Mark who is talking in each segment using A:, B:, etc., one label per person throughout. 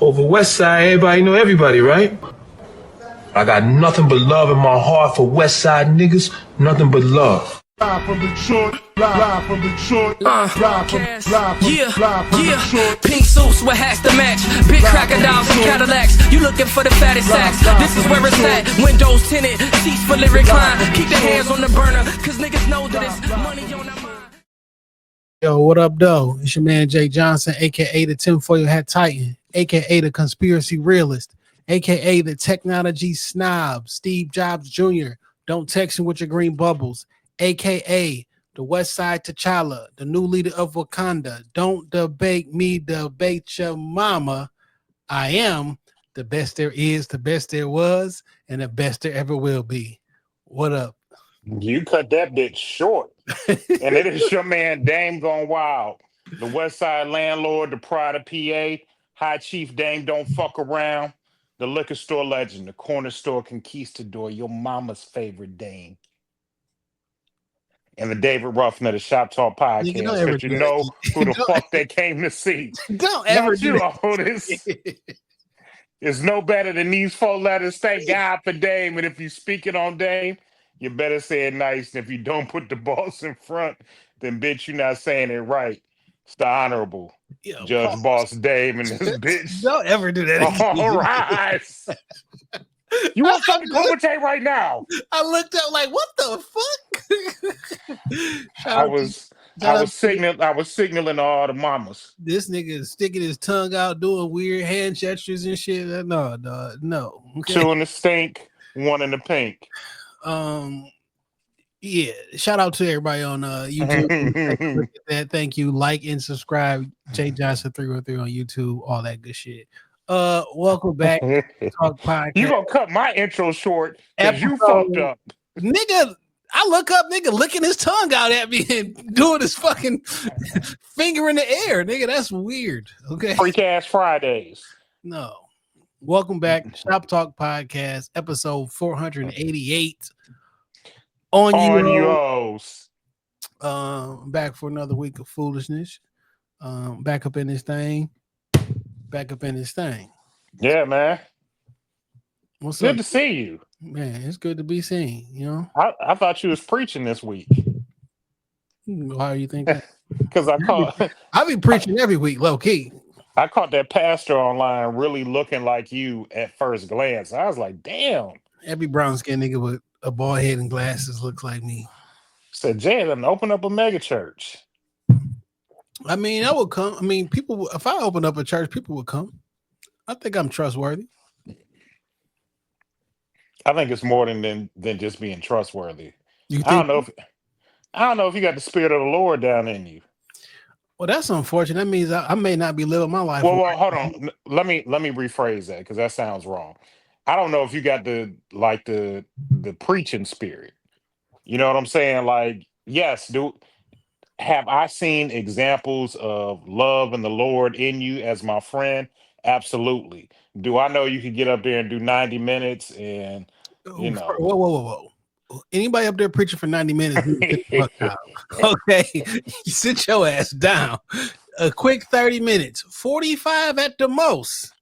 A: Over West Side, everybody know everybody, right? I got nothing but love in my heart for West Side niggas, nothing but love.
B: Live from Detroit, live from Detroit,
C: Pink suits with hats to match, big crocodiles and Cadillacs. You looking for the fattest sacks? This is where it's at. Windows tinted, seats fully reclined. Keep the hands on the burner, cause niggas know that it's money on their mind.
D: Yo, what up, though? It's your man Jay Johnson, aka the tinfoil hat titan, aka the conspiracy realist, aka the technology snob, Steve Jobs Jr. Don't text him with your green bubbles, aka the West Side T'Challa, the new leader of Wakanda. Don't debate me, debate your mama. I am the best there is, the best there was, and the best there ever will be. What up?
E: You cut that bitch short. And it is your man Dame Gone Wild, the West Side landlord, the pride of PA, High Chief Dame Don't Fuck Around, the liquor store legend, the corner store conquistador, your mama's favorite Dame. And the David Ruffin of the Shop Talk Podcast, but you know who the fuck they came to see.
D: Don't ever
E: do Otis. It's no better than these 4 letters. Thank God for Dame. And if you speak it on Dame, you better say it nice. And if you don't put the boss in front, then bitch, you're not saying it right. It's the honorable Judge Boss Dame and this bitch.
D: Don't ever do that again.
E: All right. You want something to commentate right now?
D: I looked up like, what the fuck?
E: I was signaling all the mamas.
D: This nigga is sticking his tongue out, doing weird hand gestures and shit. No. Okay.
E: 2 in the stink, 1 in the pink.
D: Yeah. Shout out to everybody on YouTube. Thank you. Like and subscribe. Jay Johnson 313 on YouTube. All that good shit. Welcome back to Talk Podcast.
E: You gonna cut my intro short because you fucked up,
D: nigga. I look up, nigga, licking his tongue out at me and doing his fucking finger in the air, nigga. That's weird. Okay.
E: Freak ass Fridays.
D: No. Welcome back to Shop Talk Podcast, episode 488. On
E: yours.
D: Back for another week of foolishness. Back up in this thing.
E: Yeah, man.
D: What's
E: good
D: up?
E: To see you,
D: man. It's good to be seen. You know,
E: I thought you was preaching this week.
D: Why do you think that?
E: Because
D: I be preaching every week, low key.
E: I caught that pastor online really looking like you at first glance. I was like, damn.
D: Every brown skinned nigga with a bald head and glasses looks like me.
E: Said Jay, then open up a mega church.
D: I mean, I would come. I mean, people. If I open up a church, people would come. I think I'm trustworthy.
E: I think it's more than just being trustworthy.
D: I
E: don't know if you got the spirit of the Lord down in you.
D: Well, that's unfortunate. That means I may not be living my life.
E: Well, hold on. Let me rephrase that because that sounds wrong. I don't know if you got the preaching spirit. You know what I'm saying? Like, yes, have I seen examples of love and the Lord in you as my friend? Absolutely. Do I know you could get up there and do 90 minutes and, you know.
D: Whoa. Anybody up there preaching for 90 minutes? Get the fuck out. Okay. You sit your ass down. A quick 30 minutes. 45 at the most.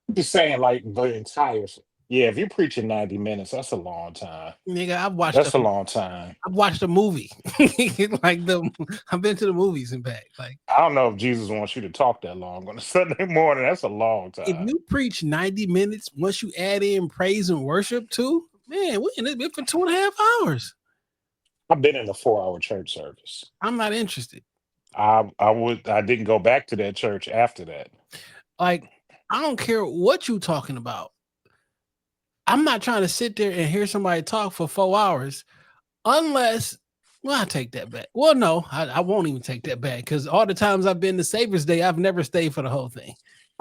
E: I'm just saying, like, the entire. Yeah, if you're preaching 90 minutes, that's a long time.
D: Nigga, that's
E: a long time.
D: I've watched a movie. I've been to the movies and back. Like, I
E: don't know if Jesus wants you to talk that long on a Sunday morning. That's a long time.
D: If you preach 90 minutes, once you add in praise and worship too, man, we in this bit for 2.5 hours.
E: I've been in a 4-hour church service.
D: I'm not interested.
E: I didn't go back to that church after that.
D: Like, I don't care what you talking about. I'm not trying to sit there and hear somebody talk for 4 hours unless, well, I take that back. Well, no, I won't even take that back because all the times I've been to Savior's Day, I've never stayed for the whole thing.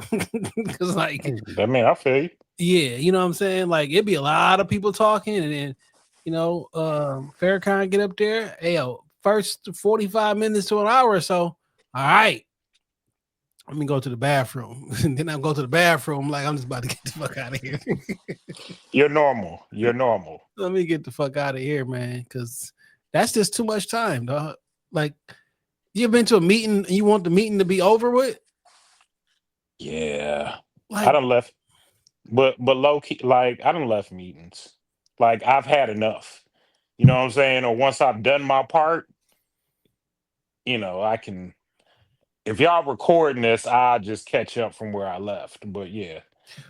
D: Because, like,
E: I mean, I feel you.
D: Yeah, you know what I'm saying? Like, it'd be a lot of people talking, and then, you know, Farrakhan get up there. Hey, yo, first 45 minutes to an hour or so. All right. Let me go to the bathroom. And then I go to the bathroom like I'm just about to get the fuck out of here.
E: You're normal.
D: Let me get the fuck out of here, man, because that's just too much time, dog. Like, you ever been to a meeting and you want the meeting to be over with?
E: Yeah. I done left, but low key, like I done left meetings. Like I've had enough. You know what I'm saying? Or once I've done my part, I can. If y'all recording this, I'll just catch up from where I left. But yeah,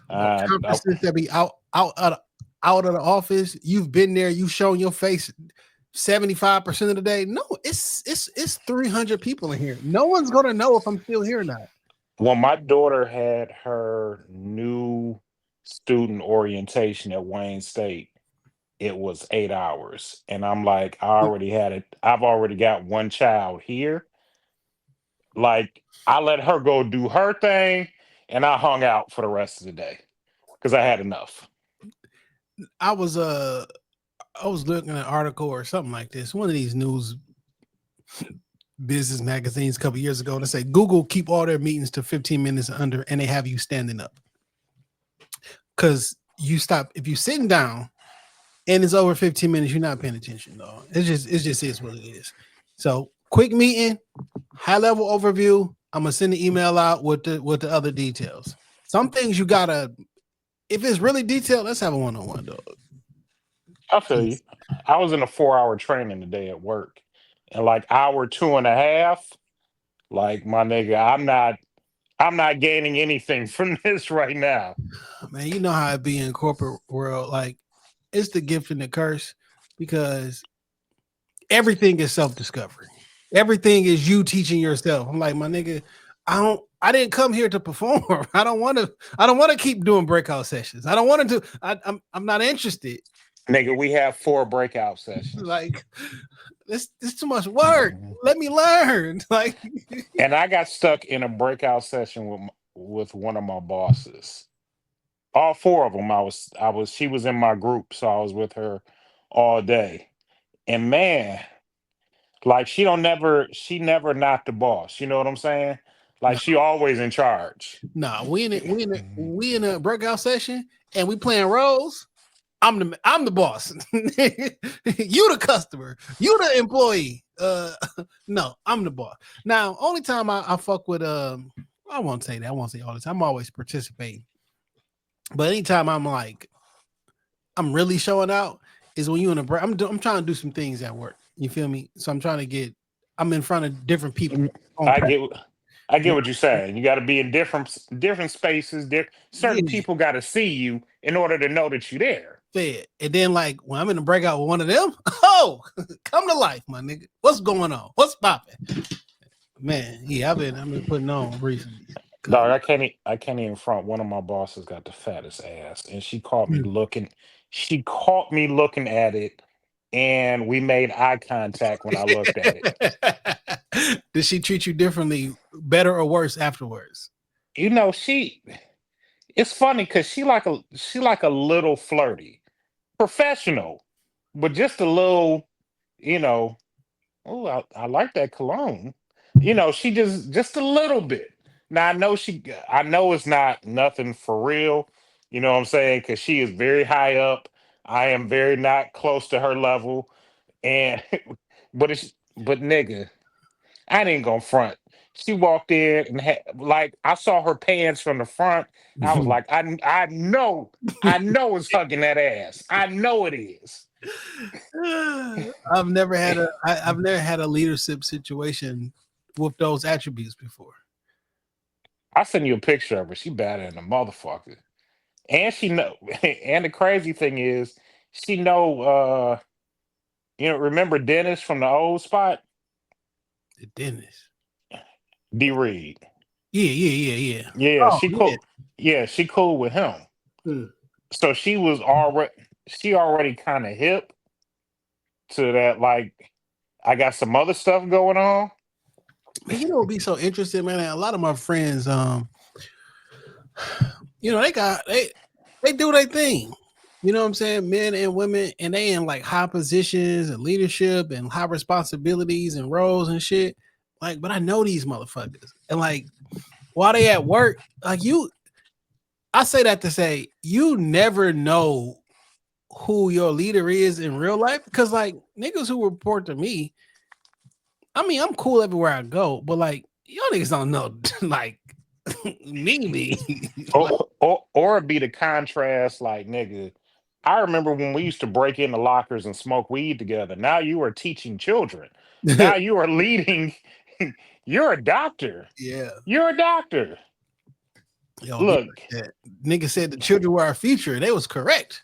D: conferences that be out of the office, you've been there, you've shown your face 75% of the day. No, it's 300 people in here. No one's gonna know if I'm still here or not.
E: when my daughter had her new student orientation at Wayne State, it was 8 hours. And I'm like, I already had it. I've already got one child here. Like, I let her go do her thing and I hung out for the rest of the day because I had enough.
D: I was looking at an article or something like this, one of these news business magazines a couple years ago, to say Google keep all their meetings to 15 minutes under, and they have you standing up. Because you stop if you're sitting down and it's over 15 minutes, you're not paying attention, though. It just is what it is. So quick meeting, high level overview. I'm gonna send the email out with the other details. Some things you gotta, if it's really detailed, let's have a one-on-one, dog.
E: I feel you. I was in a 4-hour training today at work. And like hour 2.5, like my nigga, I'm not gaining anything from this right now.
D: Man, you know how it be in corporate world. Like, it's the gift and the curse, because everything is self-discovery. Everything is you teaching yourself. I'm like, my nigga, I didn't come here to perform. I don't want to keep doing breakout sessions. I don't want to do. I'm not interested.
E: Nigga, we have 4 breakout sessions.
D: Like, this too much work. Let me learn. Like,
E: and I got stuck in a breakout session with one of my bosses. All 4 of them. She was in my group, so I was with her all day. And man, like she never not the boss. You know what I'm saying? Like she always in charge.
D: Nah, we in a breakout session and we playing roles. I'm the boss. You the customer. You the employee. No, I'm the boss. Now, only time I fuck with I won't say that. I won't say all the time. I'm always participating. But anytime I'm really showing out is when you in a break. I'm trying to do some things at work. You feel me? So I'm in front of different people.
E: I get what you're saying. You got to be in different spaces. Certain people got to see you in order to know that you're there.
D: Fed. And then, like, when I'm in the breakout with one of them, oh, come to life, my nigga. What's going on? What's popping? Man, yeah, I've been putting on recently.
E: Dog, I can't even front. One of my bosses got the fattest ass, and she caught me looking. She caught me looking at it, and we made eye contact when I looked at it.
D: Did she treat you differently, better or worse afterwards?
E: It's funny because she like a little flirty, professional, but just a little, oh, I like that cologne. She just a little bit. Now I know it's not nothing for real. You know what I'm saying? Because she is very high up. I am very not close to her level, and but nigga, I ain't gonna front. She walked in and I saw her pants from the front. I was like, I know it's hugging that ass. I know it is.
D: I've never had a leadership situation with those attributes before.
E: I'll send you a picture of her. She bad than a motherfucker. And she know, and the crazy thing is, she know remember Dennis from the old spot?
D: The Dennis.
E: D Reed.
D: Yeah.
E: Yeah, she cool. Yeah, she cool with him. So she already kind of hip to that. Like, I got some other stuff going on.
D: Man, it'd be so interesting, man. A lot of my friends, they do their thing. You know what I'm saying? Men and women, and they in like high positions and leadership and high responsibilities and roles and shit. Like, but I know these motherfuckers. And like, while they at work, like I say that to say, you never know who your leader is in real life. Because like niggas who report to me, I mean, I'm cool everywhere I go, but like, y'all niggas don't know like Me.
E: Or be the contrast, like nigga. I remember when we used to break into lockers and smoke weed together. Now you are teaching children. Now you are leading. You're a doctor.
D: Yeah.
E: You're a doctor.
D: Yo, be
E: Look,
D: like that. Nigga said the children were our future, and they was correct.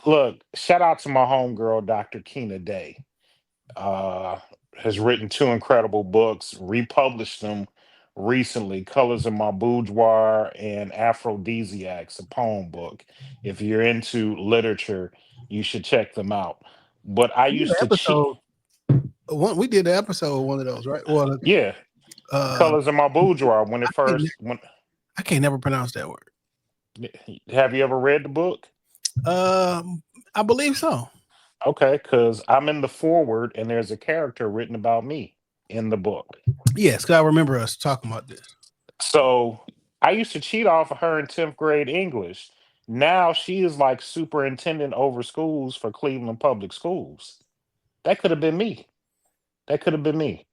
E: look. Shout out to my homegirl, Dr. Keena Day. Uh, has written two incredible books, republished them recently. Colors of My Boudoir and Aphrodisiacs, a poem book. If you're into literature, you should check them out. But I
D: We did
E: used
D: an
E: to cheat.
D: episode. We did an episode of one of those, right? Well,
E: Yeah, Colors of My Boudoir. When it
D: I can't,
E: first, when
D: I can't never pronounce that word.
E: have you ever read the book?
D: I believe so.
E: Okay, because I'm in the foreword, and there's a character written about me in the book.
D: Yes, because I remember us talking about this.
E: So I used to cheat off of her in 10th grade English. Now she is like superintendent over schools for Cleveland Public Schools. That could have been me. That could have been me.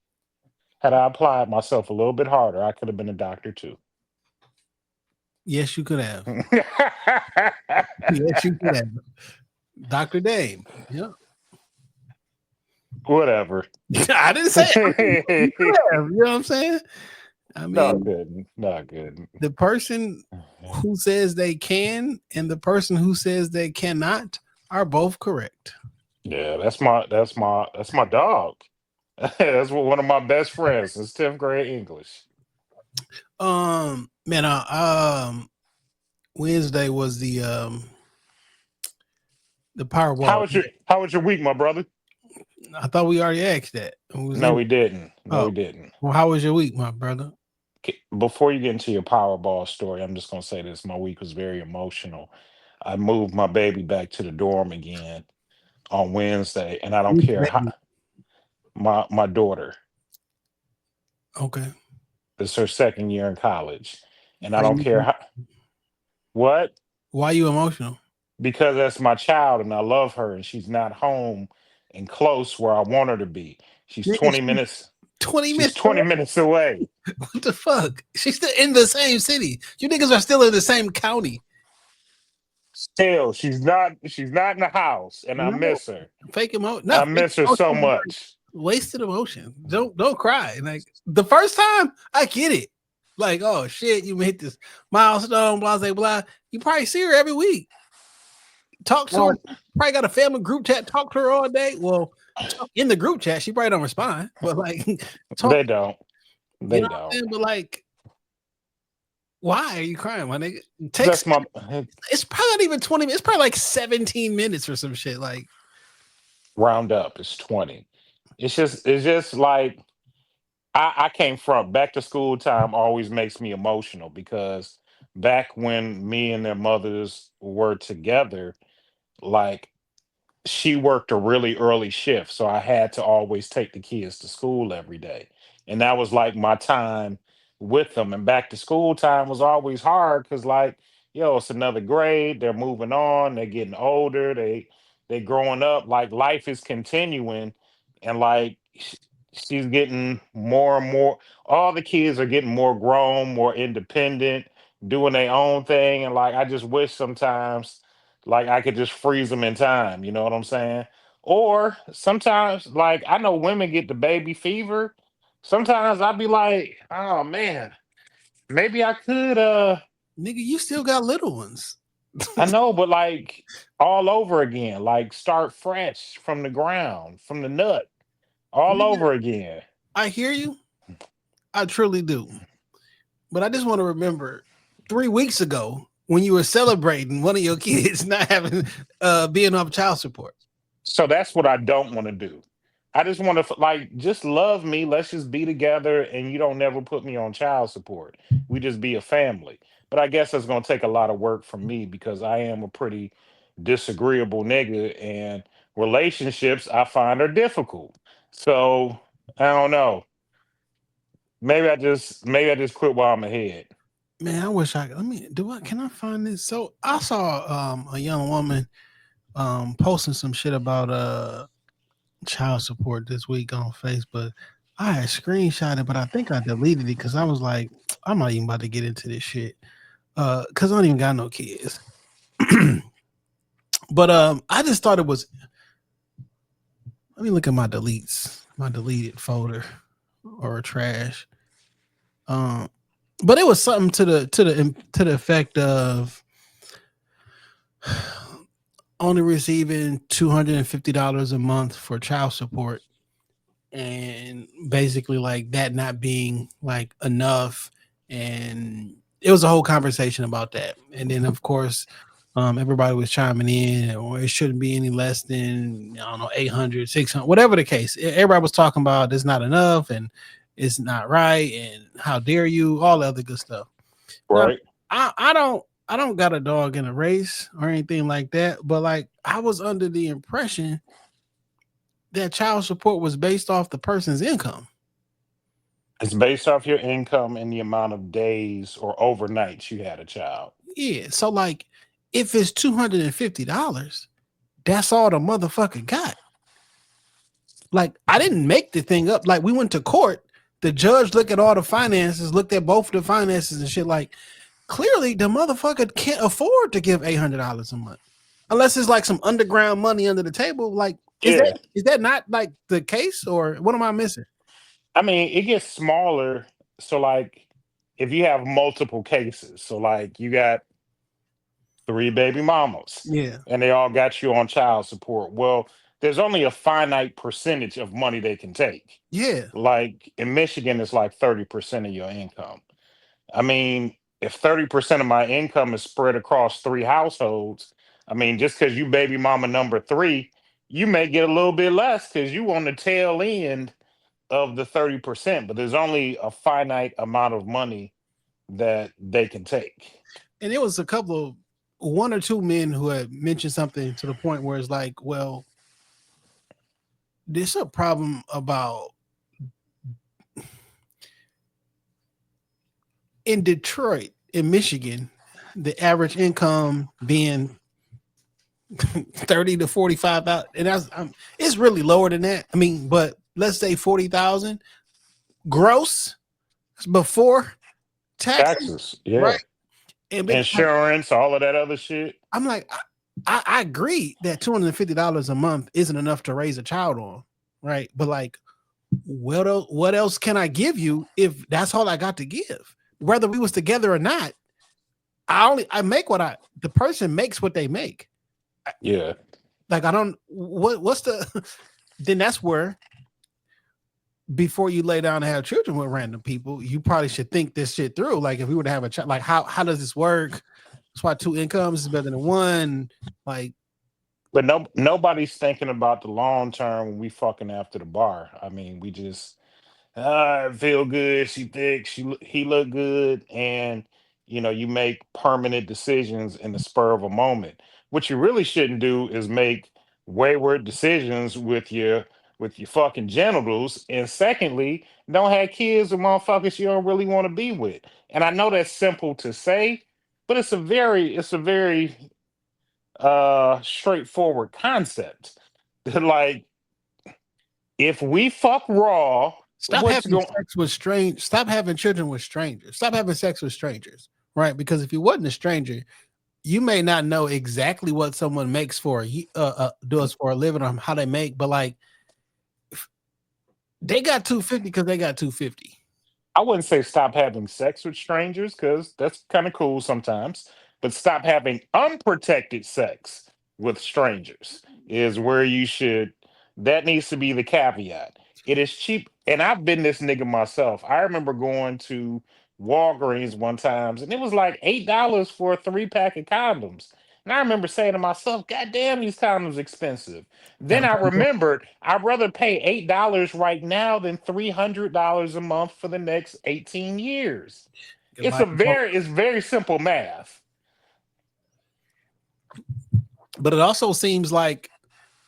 E: Had I applied myself a little bit harder, I could have been a doctor too.
D: Yes, you could have. Yes, you could have. Dr. Dame. Yeah.
E: Whatever.
D: I didn't say it. You could have, you know what I'm saying? I
E: Not
D: mean,
E: good. Not good.
D: the person who says they can and the person who says they cannot are both correct.
E: Yeah, that's my dog. That's one of my best friends since 10th grade English.
D: Man, Wednesday was the Powerball.
E: How was your week, my brother?
D: I thought we already asked that.
E: No, we didn't. No, we didn't.
D: Well, how was your week, my brother?
E: Before you get into your Powerball story, I'm just gonna say this. My week was very emotional. I moved my baby back to the dorm again on Wednesday, and I don't care how my daughter.
D: Okay.
E: It's her second year in college, and I
D: Are
E: don't
D: you-
E: care how. What?
D: Why are you emotional?
E: Because that's my child, and I love her, and she's not home and close where I want her to be. She's
D: Nigga,
E: 20
D: she's
E: minutes.
D: 20
E: She's
D: minutes.
E: 20 minutes away.
D: What the fuck? She's still in the same city. You niggas are still in the same county.
E: Still, she's not in the house, and I
D: No.
E: miss her.
D: Fake emotion.
E: I miss her so much.
D: Wasted emotion. Don't cry. Like the first time, I get it. Like, oh shit, you hit this milestone, blah blah blah. You probably see her every week. Talk to her. Probably got a family group chat. Talk to her all day. Well, in the group chat, she probably don't respond. But like,
E: They don't. They
D: you know what I'm
E: don't.
D: saying? But like, why are you crying, my nigga?
E: That's my.
D: It's probably not even 20 minutes. It's probably like 17 minutes or some shit. Like,
E: Round up. It's 20. It's just like I came from back to school time. Always makes me emotional because back when me and their mothers were together, like she worked a really early shift, so I had to always take the kids to school every day. And that was like my time with them. And back to school time was always hard because like, yo, it's another grade, they're moving on, they're getting older, they growing up, like life is continuing, and like she's getting more and more, all the kids are getting more grown, more independent, doing their own thing. And like I just wish sometimes like I could just freeze them in time, you know what I'm saying? Or sometimes, like I know women get the baby fever. Sometimes I'd be like, oh man, maybe I could
D: nigga, you still got little ones.
E: I know, but like all over again, like start fresh from the ground, from the nut, all
D: Nigga,
E: over again.
D: I hear you. I truly do. But I just want to remember 3 weeks ago when you were celebrating one of your kids not having being off child support.
E: So that's what I don't want to do. I just want to like just love me. Let's just be together, and you don't never put me on child support. We just be a family. But I guess it's gonna take a lot of work from me because I am a pretty disagreeable nigga, and relationships I find are difficult. So I don't know. Maybe I just quit while I'm ahead.
D: Man, I wish I let me do I can I find this? So I saw a young woman posting some shit about child support this week on Facebook. I had screenshotted, but I think I deleted it because I was like, I'm not even about to get into this shit. Because I don't even got no kids. But I just thought it was. Let me look at my deletes, my deleted folder or trash. But it was something to the effect of only receiving $250 a month for child support, and basically like that not being like enough, and it was a whole conversation about that. And then of course everybody was chiming in, or it shouldn't be any less than, I don't know, 800, 600, whatever the case. Everybody was talking about it's not enough and it's not right and how dare you, all the other good stuff. Now,
E: Right.
D: I don't got a dog in a race or anything like that, but like I was under the impression that child support was based off the person's income.
E: It's based off your income and the amount of days or overnights you had a child.
D: Yeah. So like if it's $250, that's all the motherfucker got. Like I didn't make the thing up. Like we went to court, the judge looked at all the finances, looked at both the finances and shit. Like clearly the motherfucker can't afford to give $800 a month. Unless it's like some underground money under the table. Like
E: Yeah.
D: is that not like the case, or what am I missing?
E: I mean, it gets smaller. So, like, if you have multiple cases, so like you got three baby mamas
D: Yeah.
E: and they all got you on child support. Well, there's only a finite percentage of money they can take.
D: Yeah.
E: Like in Michigan, it's like 30% of your income. I mean, if 30% of my income is spread across three households, I mean, just because you baby mama number three, you may get a little bit less because you on the tail end of the 30%, but there's only a finite amount of money that they can take.
D: And it was a couple of one or two men who had mentioned something to the point where it's like, well, there's a problem about in Detroit, in Michigan, the average income being 30 to 45 out, and it's really lower than that. I mean, but let's say 40,000 gross before taxes,
E: Taxes, yeah.
D: right? And
E: Insurance, all of that other shit.
D: I'm like, I agree that $250 a month isn't enough to raise a child on, right? But like, what else can I give you if that's all I got to give? Whether we was together or not, I make the person makes what they make.
E: Yeah.
D: Like I don't what's the then that's where before you lay down to have children with random people, you probably should think this shit through. Like if we were to have a child, like how does this work? That's why two incomes is better than one. Like,
E: But nobody's thinking about the long term when we fucking after the bar. I mean, we just I feel good. She thick. He look good, and you make permanent decisions in the spur of a moment. What you really shouldn't do is make wayward decisions with your fucking genitals. And secondly, don't have kids with motherfuckers you don't really want to be with. And I know that's simple to say, but it's a very straightforward concept. Like if we fuck raw,
D: stop
E: what's
D: having
E: going
D: sex with stop having children with strangers. Stop having sex with strangers, right? Because if you wasn't a stranger, you may not know exactly what someone makes does for a living or how they make, but like they got 250 because they got 250.
E: I wouldn't say stop having sex with strangers because that's kind of cool sometimes, but stop having unprotected sex with strangers is where you should. That needs to be the caveat. It is cheap, and I've been this nigga myself. I remember going to Walgreens one time, and it was like $8 for a 3 pack of condoms. And I remember saying to myself, "God damn, these condoms expensive." Then
D: Gotta
E: I
D: pay more.
E: remembered I'd rather pay $8 right now than $300 a month for the next 18 years.
D: Gotta buy more.
E: It's very simple math.
D: But it also seems like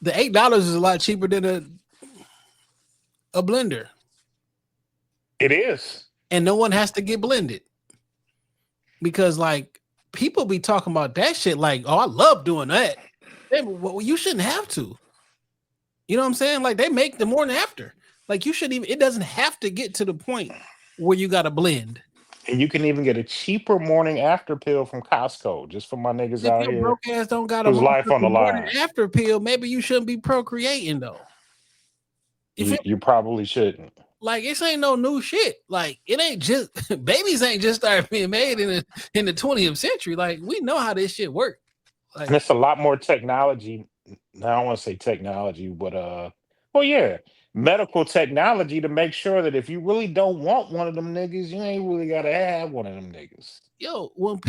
D: the $8 is a lot cheaper than a blender,
E: It is.
D: and no one has to get blended because like people be talking about that shit like, oh, I love doing that. Well, you shouldn't have to. You know what I'm saying? Like they make the morning after. Like you shouldn't even. It doesn't have to get to the point where you got to blend.
E: And you can even get a cheaper morning after pill from Costco, just for my niggas
D: If
E: out
D: your
E: here
D: broke ass don't got a
E: whose life on the
D: motherfucking morning
E: line.
D: after pill, maybe you shouldn't be procreating though. You feel
E: You probably shouldn't.
D: like this ain't no new shit. Like it ain't just babies ain't just started being made in the 20th century. Like we know how this shit work.
E: And
D: Like
E: it's a lot more technology. Now, I don't want to say technology, but well, yeah, medical technology to make sure that if you really don't want one of them niggas, you ain't really gotta have one of them niggas.
D: yo, when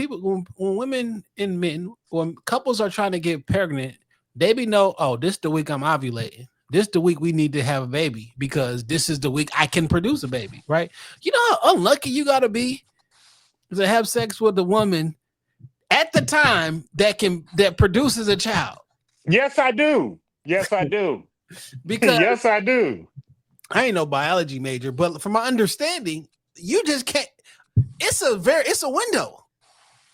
D: women and men, when couples are trying to get pregnant, they be know, oh, this the week I'm ovulating. This the week we need to have a baby because this is the week I can produce a baby, right? You know how unlucky you gotta be to have sex with a woman at the time that produces a child.
E: Yes, I do. Yes, I do.
D: Because
E: Yes, I do.
D: I ain't no biology major, but from my understanding, you just can't. It's a window.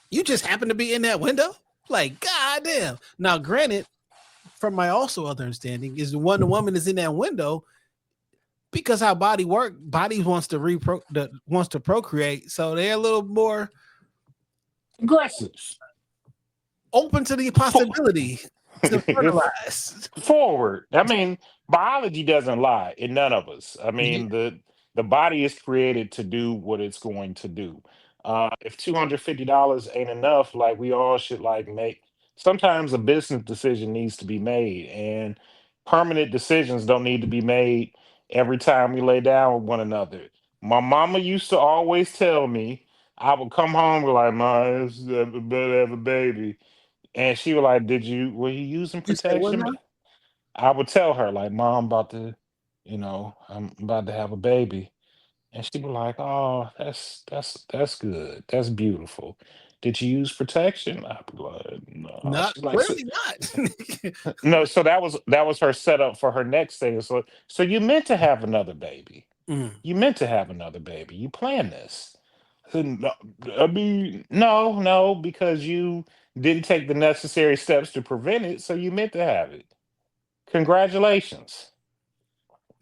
D: You just happen to be in that window. Like, goddamn. Now, granted, from my also other understanding, is when the woman is in that window, because how body wants to procreate, so they're a little more
E: Aggressive.
D: open to the possibility to fertilize.
E: Forward. I mean, biology doesn't lie in none of us. I
D: Yeah.
E: mean, the body is created to do what it's going to do. If $250 ain't enough, like we all should like make. Sometimes a business decision needs to be made, and permanent decisions don't need to be made every time we lay down with one another. My mama used to always tell me, I would come home and be like, "Ma, it's better have a baby." And she was like, were you using
D: You say what
E: protection?
D: now?
E: I would tell her, like, Mom, I'm about to have a baby. And she'd be like, oh, that's good. That's beautiful. Did you use protection? I'd be like, no.
D: Not
E: She's like, so,
D: clearly not.
E: no, so that was her setup for her next thing. So you meant to have another baby.
D: Mm.
E: You meant to have another baby. You planned this. I said, no, I mean, no, because you didn't take the necessary steps to prevent it, so you meant to have it. Congratulations.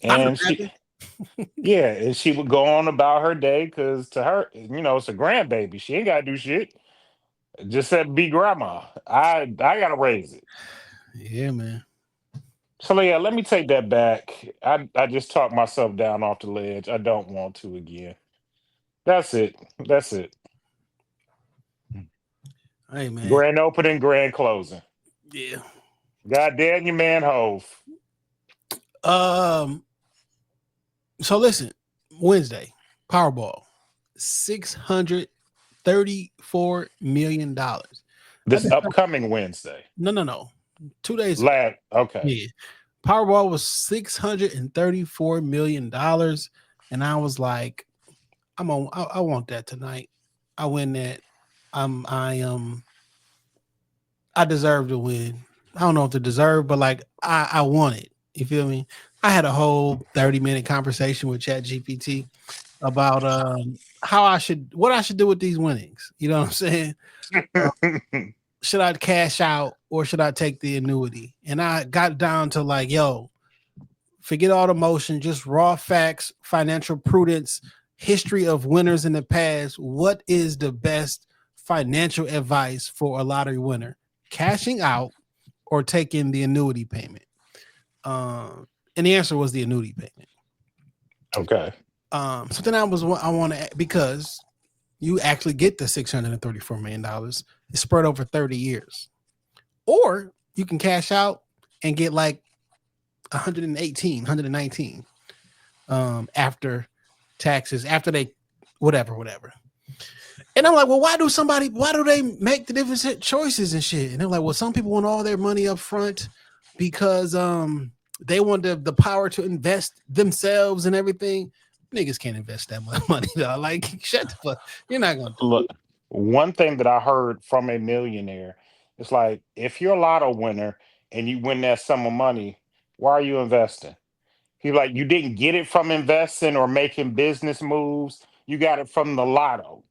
D: I'm
E: And she,
D: happy.
E: yeah, and she would go on about her day because to her, it's a grandbaby. She ain't got to do shit. Just said be grandma. I gotta raise it.
D: Yeah, man.
E: So yeah, let me take that back. I just talked myself down off the ledge. I don't want to again. That's it. That's it.
D: Hey, man.
E: Grand opening, grand closing.
D: Yeah.
E: God damn you, man, Hove.
D: Um. So listen, Wednesday, Powerball, $634 million.
E: This upcoming Wednesday.
D: No. 2 days ago.
E: Okay.
D: Yeah. Powerball was $634 million, and I was like, I want that tonight. I win that. I deserve to win. I don't know if to deserve, but like I want it. You feel me? I had a whole 30-minute conversation with ChatGPT about what I should do with these winnings. You know what I'm saying? Should I cash out or should I take the annuity? And I got down to like, yo, forget all the motion, just raw facts, financial prudence, history of winners in the past. What is the best financial advice for a lottery winner? Cashing out or taking the annuity payment? And the answer was the annuity payment.
E: Okay.
D: So then I want to, because you actually get the $634 million. It's spread over 30 years. Or you can cash out and get like 119 after taxes, after they whatever. And I'm like, well, why do they make the different choices and shit? And they're like, well, some people want all their money up front because they want the power to invest themselves and everything. Niggas can't invest that much money, though. Like, shut the fuck. You're not gonna
E: Look, one thing that I heard from a millionaire, it's like if you're a lotto winner and you win that sum of money, why are you investing? He like you didn't get it from investing or making business moves. You got it from the lotto.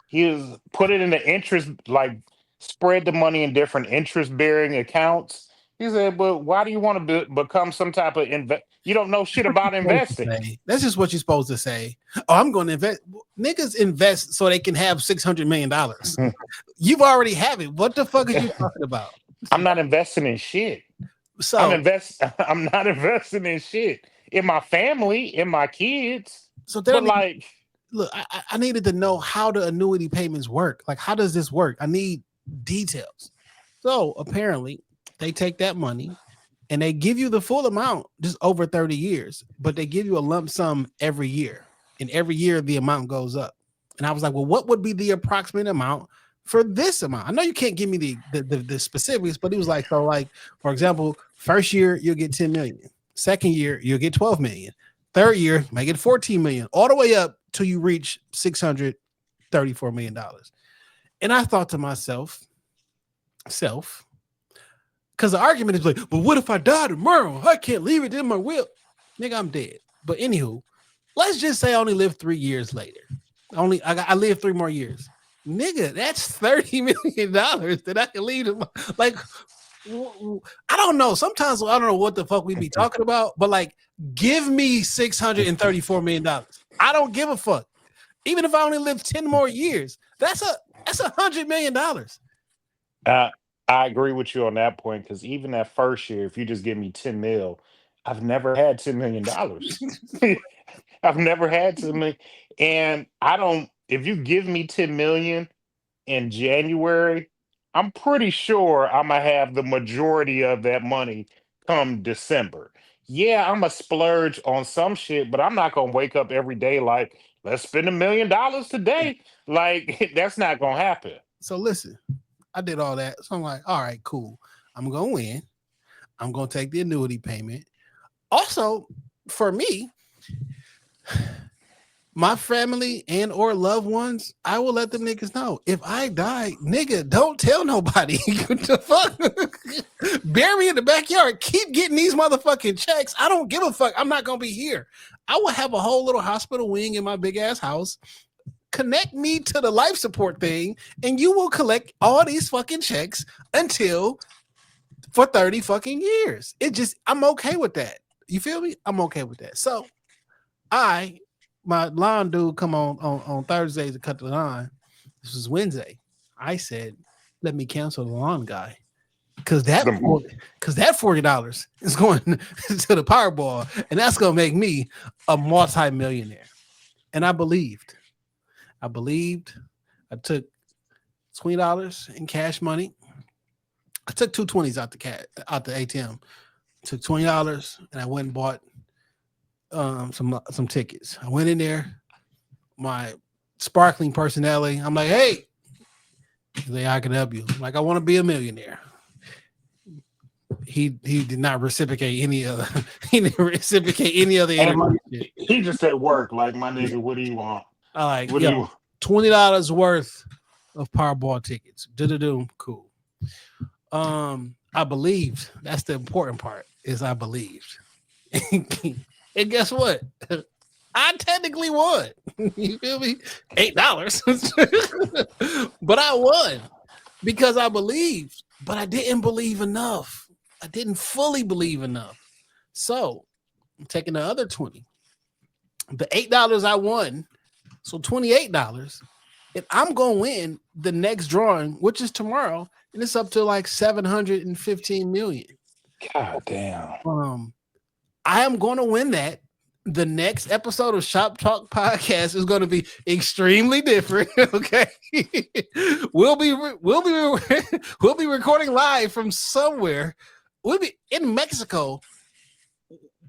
E: He was put it in the interest, like spread the money in different interest bearing accounts. He said, but why do you want to become some type of You don't know shit about investing.
D: That's just what you're supposed to say. Oh, I'm going to invest. Niggas invest so they can have $600 million. You've already have it. What the fuck are you talking about?
E: I'm not investing in shit.
D: So
E: I'm not investing in shit. In my family, in my kids.
D: So
E: but like,
D: look, I needed to know how the annuity payments work. Like, how does this work? I need details. So apparently they take that money and they give you the full amount just over 30 years, but they give you a lump sum every year. And every year the amount goes up. And I was like, well, what would be the approximate amount for this amount? I know you can't give me the specifics, but it was like, so like, for example, first year you'll get 10 million. Second year you'll get 12 million. Third year you might get 14 million, all the way up till you reach $634 million. And I thought to myself, because the argument is like, but what if I die tomorrow? I can't leave it in my will. Nigga, I'm dead. But anywho, let's just say I only live 3 years later. I live 3 more years. Nigga, that's $30 million that I can leave. Like, I don't know. Sometimes I don't know what the fuck we be talking about, but like, give me $634 million. I don't give a fuck. Even if I only live 10 more years, that's $100 million.
E: I agree with you on that point, because even that first year, if you just give me 10 mil, I've never had $10 million. I've never had 10 million. And if you give me 10 million in January, I'm pretty sure I'm gonna have the majority of that money come December. Yeah, I'm gonna splurge on some shit, but I'm not gonna wake up every day like, let's spend $1 million today. Like, that's not gonna happen.
D: So listen, I did all that. So I'm like, all right, cool. I'm gonna win. I'm gonna take the annuity payment. Also, for me, my family and or loved ones, I will let them niggas know. If I die, nigga, don't tell nobody. What the fuck? Bury me in the backyard. Keep getting these motherfucking checks. I don't give a fuck. I'm not gonna be here. I will have a whole little hospital wing in my big ass house. Connect me to the life support thing, and you will collect all these fucking checks for 30 fucking years. I'm okay with that. You feel me? I'm okay with that. So my lawn dude come on Thursdays to cut the lawn. This was Wednesday. I said, let me cancel the lawn guy. Because that $40 is going to the Powerball, and that's going to make me a multi-millionaire. And I believed. I took $20 in cash money. I took 220s out the ATM. Took $20 and I went and bought some tickets. I went in there, my sparkling personality. I'm like, hey, I can help you. I'm like, I want to be a millionaire. He did not reciprocate any other. He didn't reciprocate any other.
E: He just at work, like, my nigga, what do you want?
D: I like, $20 worth of Powerball tickets. Cool. I believed. That's the important part. Is I believed. And guess what? I technically won. You feel me? $8. But I won because I believed, but I didn't believe enough. I didn't fully believe enough. So I'm taking the other 20. The $8 I won, so $28. And I'm gonna win the next drawing, which is tomorrow, and it's up to like 715 million.
E: God damn.
D: I am going to win that. The next episode of Shop Talk Podcast is going to be extremely different. Okay, we'll be recording live from somewhere. We'll be in Mexico,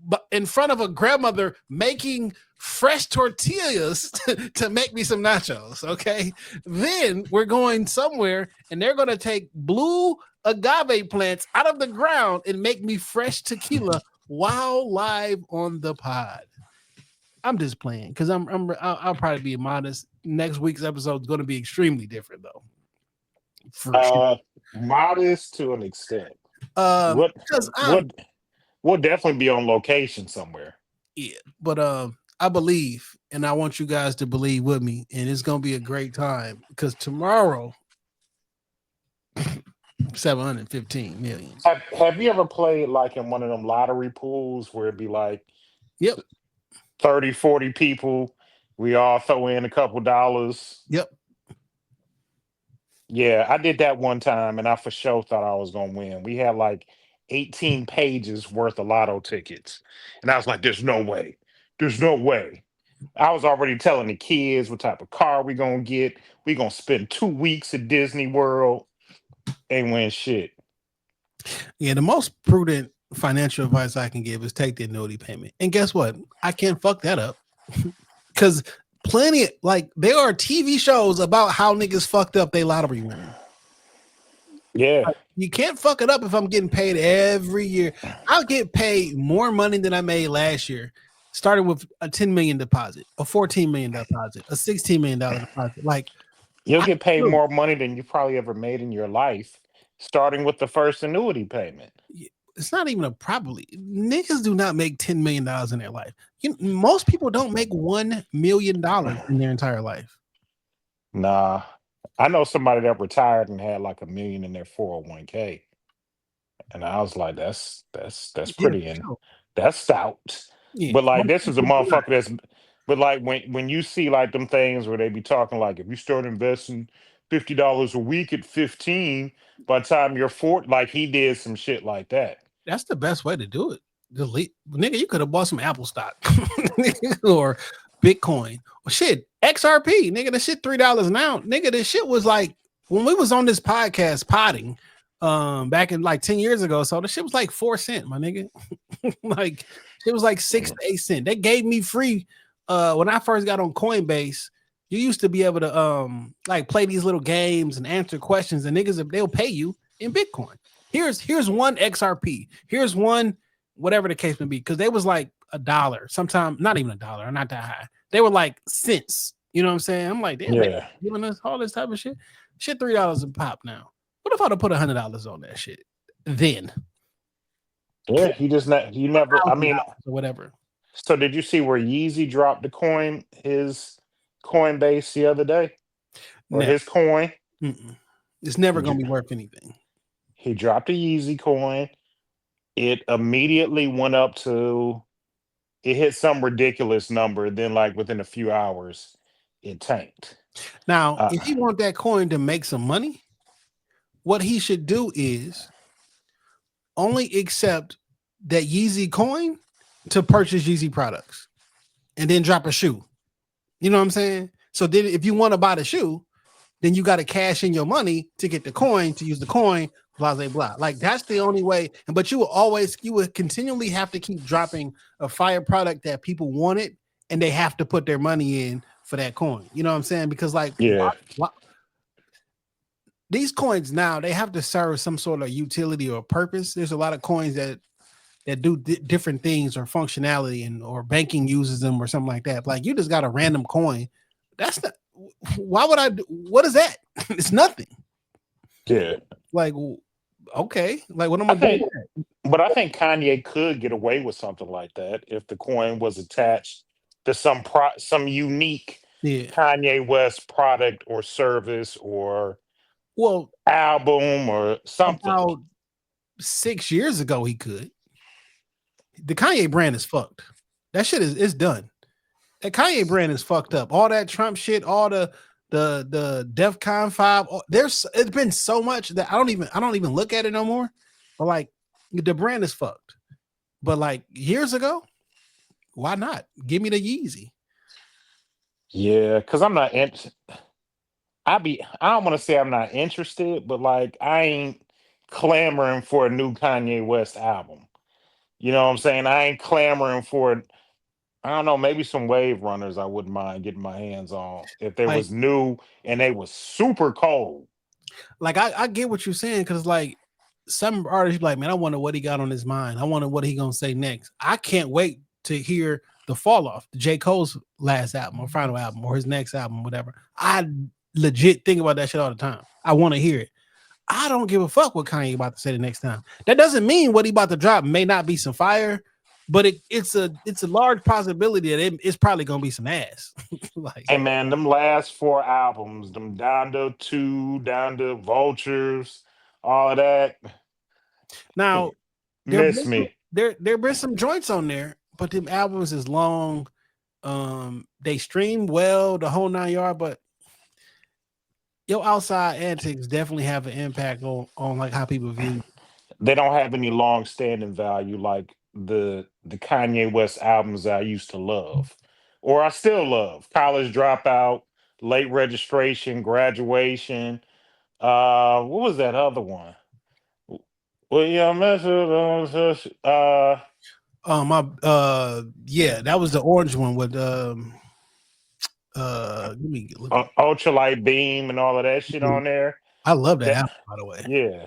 D: but in front of a grandmother making fresh tortillas to make me some nachos. Okay, then we're going somewhere, and they're going to take blue agave plants out of the ground and make me fresh tequila while live on the pod. I'm just playing because I'll probably be modest. Next week's episode is going to be extremely different, though.
E: Sure. Modest to an extent. We'll definitely be on location somewhere.
D: Yeah, but I believe, and I want you guys to believe with me, and it's going to be a great time because tomorrow 715 million.
E: Have you ever played like in one of them lottery pools where it'd be like
D: Yep.
E: 30, 40 people? We all throw in a couple dollars.
D: Yep.
E: Yeah, I did that one time and I for sure thought I was gonna win. We had like 18 pages worth of lotto tickets. And I was like, there's no way. There's no way. I was already telling the kids what type of car we gonna get. We gonna spend 2 weeks at Disney World. Ain't win shit.
D: Yeah, the most prudent financial advice I can give is take the annuity payment. And guess what? I can't fuck that up. Because plenty, like, there are TV shows about how niggas fucked up their lottery win.
E: Yeah.
D: You can't fuck it up if I'm getting paid every year. I'll get paid more money than I made last year, starting with a 10 million deposit, a 14 million deposit, a 16 million deposit. Like,
E: You'll get paid more money than you probably ever made in your life, starting with the first annuity payment.
D: it's not even a probably. Niggas do not make $10 million in their life. Most people don't make $1 million in their entire life.
E: Nah. I know somebody that retired and had like $1 million in their 401k. And I was like, that's pretty in.
D: Sure.
E: That's stout.
D: Yeah.
E: But like this is a
D: Most people do
E: motherfucker that's but like when you see like them things where they be talking like if you start investing $50 a week at 15, by the time you're 40, like he did some shit like that.
D: That's the best way to do it. Nigga, you could have bought some Apple stock or Bitcoin or shit. XRP, nigga, the shit $3 now. Nigga, this shit was like when we was on this podcast potting back in like 10 years ago. So the shit was like 4 cents, my nigga. Like it was like 6 to 8 cents. They gave me free when I first got on Coinbase. You used to be able to like play these little games and answer questions, and niggas they'll pay you in Bitcoin. Here's one XRP. Here's one whatever the case may be, because they was like $1, sometimes not even $1, not that high. They were like cents. You know what I'm saying? I'm like, damn,
E: Yeah.
D: giving us all this type of shit. Shit, $3 a pop now. What if I'd have put $100 on that shit? Then.
E: Yeah, you never I mean
D: or whatever.
E: so did you see where Yeezy dropped his Coinbase the other day? Or
D: No.
E: his coin?
D: Mm-mm. It's never gonna be worth anything.
E: He dropped a Yeezy coin. It immediately went up to it hit some ridiculous number. Then, like within a few hours, it tanked.
D: Now, if you want that coin to make some money, what he should do is only accept that Yeezy coin to purchase Yeezy products and then drop a shoe. You know what I'm saying? So then if you want to buy the shoe, then you got to cash in your money to get the coin, to use the coin, blah, blah, blah. Like that's the only way. But you would continually have to keep dropping a fire product that people wanted, and they have to put their money in for that coin. You know what I'm saying? Because like, these coins now, they have to serve some sort of utility or purpose. There's a lot of coins that do different things or functionality, or banking uses them or something like that. Like you just got a random coin. That's not. Why would I do? What is that? It's nothing.
E: Yeah.
D: Like, okay. Like what am I doing?
E: But I think Kanye could get away with something like that if the coin was attached to some unique Kanye West product or service or album or something.
D: About 6 years ago, he could. The Kanye brand is fucked. That shit is done. That Kanye brand is fucked up. All that Trump shit, all the DEFCON 5. It's been so much that I don't even look at it no more. But like the brand is fucked. But like years ago, why not? Give me the Yeezy.
E: Yeah, because I'm not I don't want to say I'm not interested, but like I ain't clamoring for a new Kanye West album. You know what I'm saying? I ain't clamoring for I don't know, maybe some Wave Runners I wouldn't mind getting my hands on if they was new and they was super cold.
D: Like I get what you're saying, because like some artists be like, man, I wonder what he got on his mind. I wonder what he gonna say next. I can't wait to hear the fall off, J. Cole's last album or final album or his next album, whatever. I legit think about that shit all the time. I want to hear it. I don't give a fuck what Kanye about to say the next time. That doesn't mean what he about to drop may not be some fire, but it's a large possibility that it's probably gonna be some ass. Like,
E: hey man, them last 4 albums, them Down to 2, Down to Vultures, all of that.
D: Now
E: Miss me.
D: there been some joints on there, but them albums is long. They stream well, the whole 9 yard, but your outside antics definitely have an impact on like how people view you.
E: They don't have any long standing value like the Kanye West albums I used to love, or I still love. College Dropout, Late Registration, Graduation. What was that other one? Well, yeah,
D: Yeah, that was the orange one with let me look at
E: Ultralight Beam and all of that shit on there.
D: I love that
E: That
D: album, by the way.
E: yeah,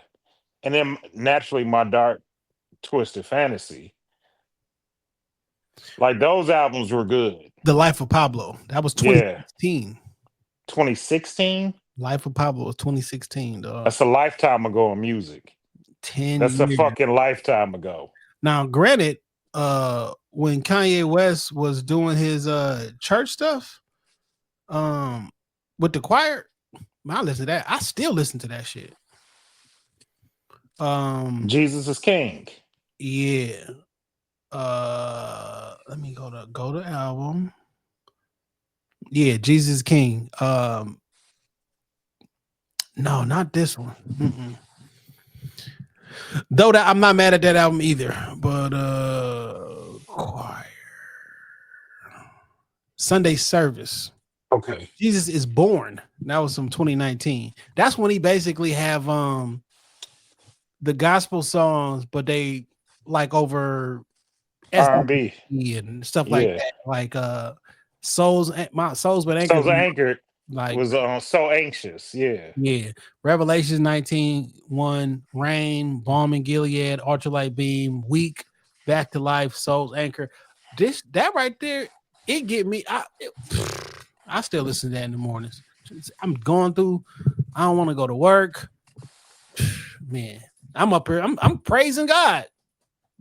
E: and then naturally my Dark Twisted Fantasy. Like those albums were good.
D: The Life of Pablo. That was
E: Yeah,
D: 2016.
E: 2016.
D: Life of Pablo was 2016, dog.
E: That's a lifetime ago in music.
D: 10
E: That's
D: years.
E: a fucking lifetime ago.
D: Now, granted, when Kanye West was doing his church stuff, with the choir, I listen to that. I still listen to that shit.
E: Jesus is King.
D: Yeah. Let me go to album. Yeah, Jesus King. No, not this one. Though that I'm not mad at that album either. But choir. Sunday Service.
E: Okay.
D: Jesus is Born. That was from 2019. That's when he basically have the gospel songs, but they like over
E: R&B
D: and stuff like that. Like Souls But Anchored.
E: Souls Anchored
D: Like
E: was So Anxious. Yeah.
D: Yeah. Revelations 19:1, Rain, Balm in Gilead, Ultralight Beam, Weak, Back to Life, Souls Anchor. That right there, it get me. I still listen to that in the mornings. I'm going through. I don't want to go to work. Man, I'm up here. I'm praising God,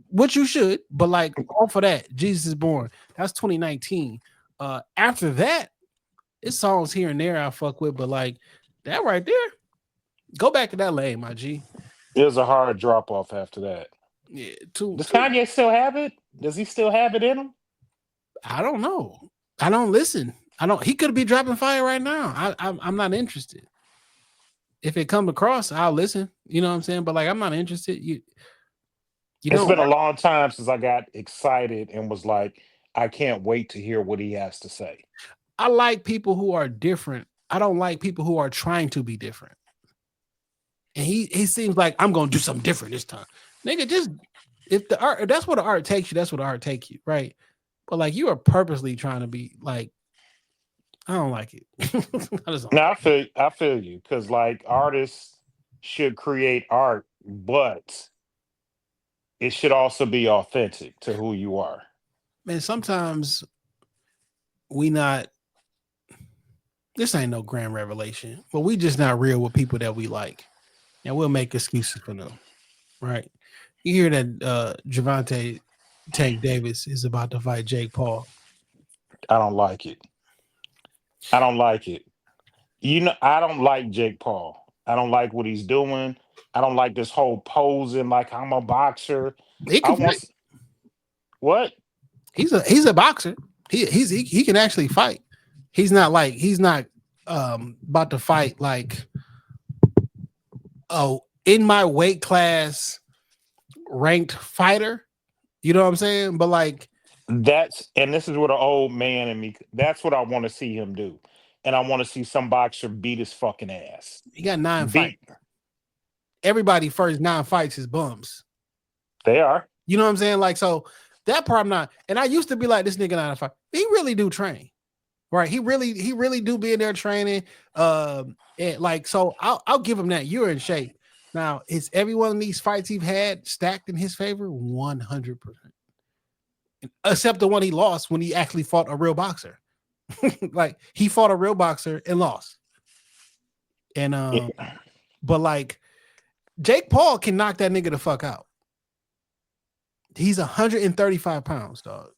D: which you should. But like all for that, Jesus is Born. That's 2019. After that, it's songs here and there I fuck with, but like that right there, go back to that lane, my G.
E: It was a hard drop off after that.
D: Yeah.
E: Does Kanye still have it? Does he still have it in him?
D: I don't know. I don't listen. He could be dropping fire right now. I'm not interested. If it comes across, I'll listen. You know what I'm saying? But like, I'm not interested.
E: It's been a long time since I got excited and was like, I can't wait to hear what he has to say.
D: I like people who are different. I don't like people who are trying to be different. And he seems like I'm gonna do something different this time. Nigga, just if that's what the art takes you, that's what the art takes you, right? But like you are purposely trying to be like, I don't like it.
E: I feel you, because like artists should create art, but it should also be authentic to who you are.
D: Man, sometimes this ain't no grand revelation, but we just not real with people that we like. And we'll make excuses for them. Right. You hear that Javante Tank Davis is about to fight Jake Paul.
E: I don't like it. I don't like it. I don't like Jake Paul. I don't like what he's doing. I don't like this whole posing like I'm a boxer. What? He's
D: a boxer. He can actually fight. He's not about to fight like, oh, in my weight class ranked fighter. You know what I'm saying? But like
E: this is what an old man in me. That's what I want to see him do. And I want to see some boxer beat his fucking ass.
D: He got 9 fights. Everybody first 9 fights is bums.
E: They are.
D: You know what I'm saying? Like, so that part I'm not. And I used to be like, this nigga not a fight. He really do train. Right. He really do be in there training. And like, so I'll give him that. You're in shape. Now, is every one of these fights he's had stacked in his favor? 100%. Except the one he lost when he actually fought a real boxer. Like he fought a real boxer and lost. And but like Jake Paul can knock that nigga the fuck out. He's 135 pounds, dog.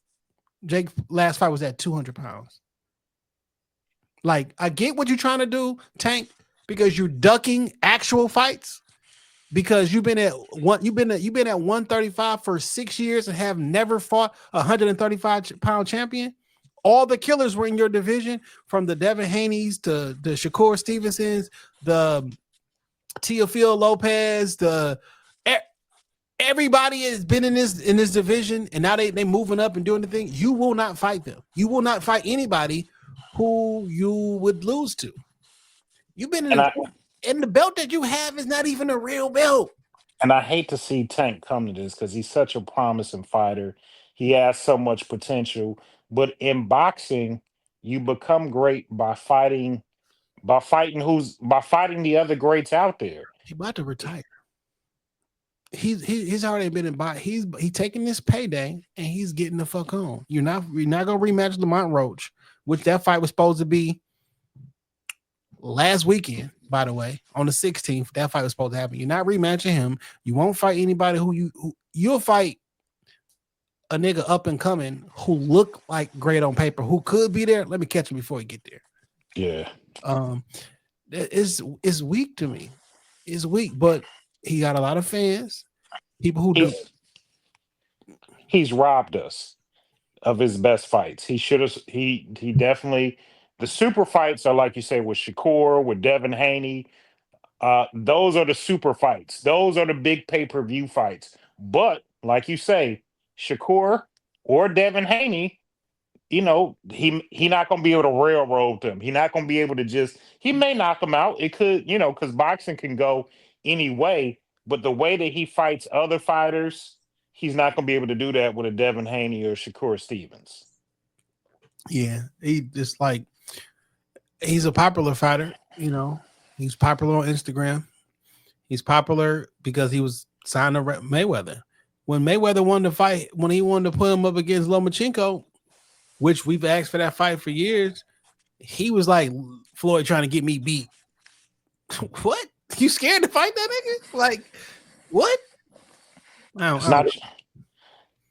D: Jake last fight was at 200 pounds. Like, I get what you're trying to do, Tank, because you're ducking actual fights. because you've been at 135 for 6 years and have never fought a 135-pound champion. All the killers were in your division, from the Devin Haney's to the Shakur Stevensons, the Teofilo Lopez, everybody has been in this division, and now they moving up and doing the thing. You will not fight them. You will not fight anybody who you would lose to. You've been in and the belt that you have is not even a real belt.
E: And I hate to see Tank come to this because he's such a promising fighter. He has so much potential. But in boxing, you become great by fighting the other greats out there.
D: He's about to retire. He's already been in boxing. He's taking this payday and he's getting the fuck on. You're not gonna rematch Lamont Roach, which that fight was supposed to be last weekend, by the way, on the 16th. That fight was supposed to happen. You're not rematching him. You won't fight anybody who you'll fight a nigga up and coming who look like great on paper, who could be there. Let me catch him before he get there.
E: Yeah.
D: It's weak to me. It's weak, but he got a lot of fans. People who do.
E: He's robbed us of his best fights. He should have. He definitely. The super fights are like you say with Shakur, with Devin Haney. Those are the super fights. Those are the big pay-per-view fights. But like you say, Shakur or Devin Haney, he not gonna be able to railroad them. He's not gonna be able to he may knock him out. It could, because boxing can go any way, but the way that he fights other fighters, he's not gonna be able to do that with a Devin Haney or Shakur Stevens.
D: Yeah, he just like he's a popular fighter, He's popular on Instagram. He's popular because he was signed to Mayweather. When Mayweather wanted to fight, when he wanted to put him up against Lomachenko, which we've asked for that fight for years, he was like, Floyd trying to get me beat. What? You scared to fight that nigga? Like, what?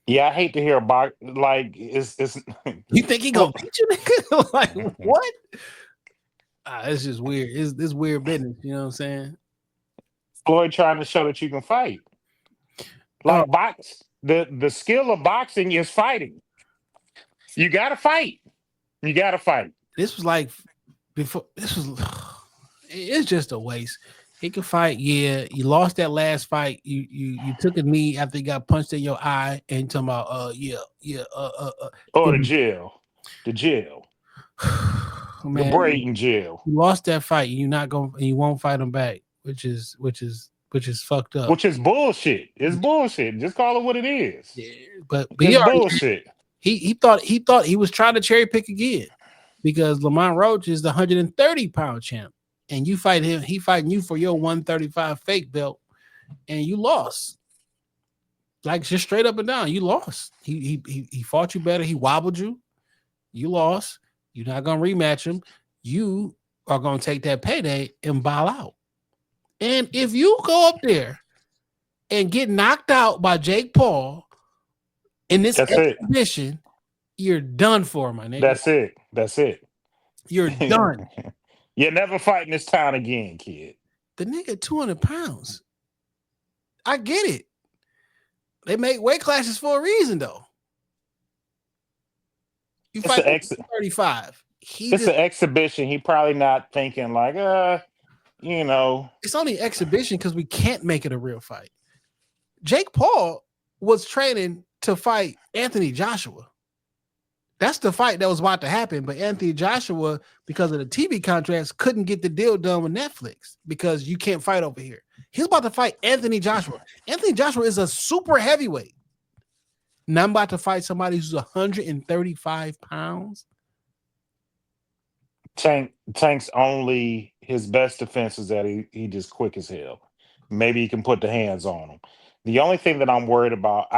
E: Yeah, I hate to hear about it's
D: You think he gonna beat you, nigga? Like, what? It's just weird. It's weird business, you know what I'm saying?
E: Floyd trying to show that you can fight. The skill of boxing is fighting. You gotta fight.
D: This was like before. It's just a waste. He could fight. Yeah, you lost that last fight. You took a knee after you got punched in your eye, and talking about
E: the jail.
D: Man,
E: the Braden jail.
D: You lost that fight. You won't fight him back, which is fucked up.
E: Which is bullshit. It's bullshit. Just call it what it is.
D: Yeah, but
E: it's bullshit.
D: He thought he was trying to cherry pick again because Lamont Roach is the 130-pound champ, and you fight him. He fighting you for your 135 fake belt, and you lost. Like just straight up and down, you lost. He fought you better. He wobbled you. You lost. You're not gonna rematch him. You are gonna take that payday and ball out. And if you go up there and get knocked out by Jake Paul in this exhibition, you're done for, my nigga.
E: That's it.
D: You're done.
E: You're never fighting this town again, kid.
D: The nigga 200 pounds. I get it. They make weight classes for a reason, though. You fight 35.
E: It's an exhibition. He probably not thinking like,
D: It's only an exhibition because we can't make it a real fight. Jake Paul was training to fight Anthony Joshua. That's the fight that was about to happen, but Anthony Joshua, because of the TV contracts, couldn't get the deal done with Netflix because you can't fight over here. He's about to fight Anthony Joshua. Anthony Joshua is a super heavyweight. Now I'm about to fight somebody who's 135 pounds.
E: Tank's only his best defense is that he just quick as hell. Maybe he can put the hands on him. The only thing that I'm worried about,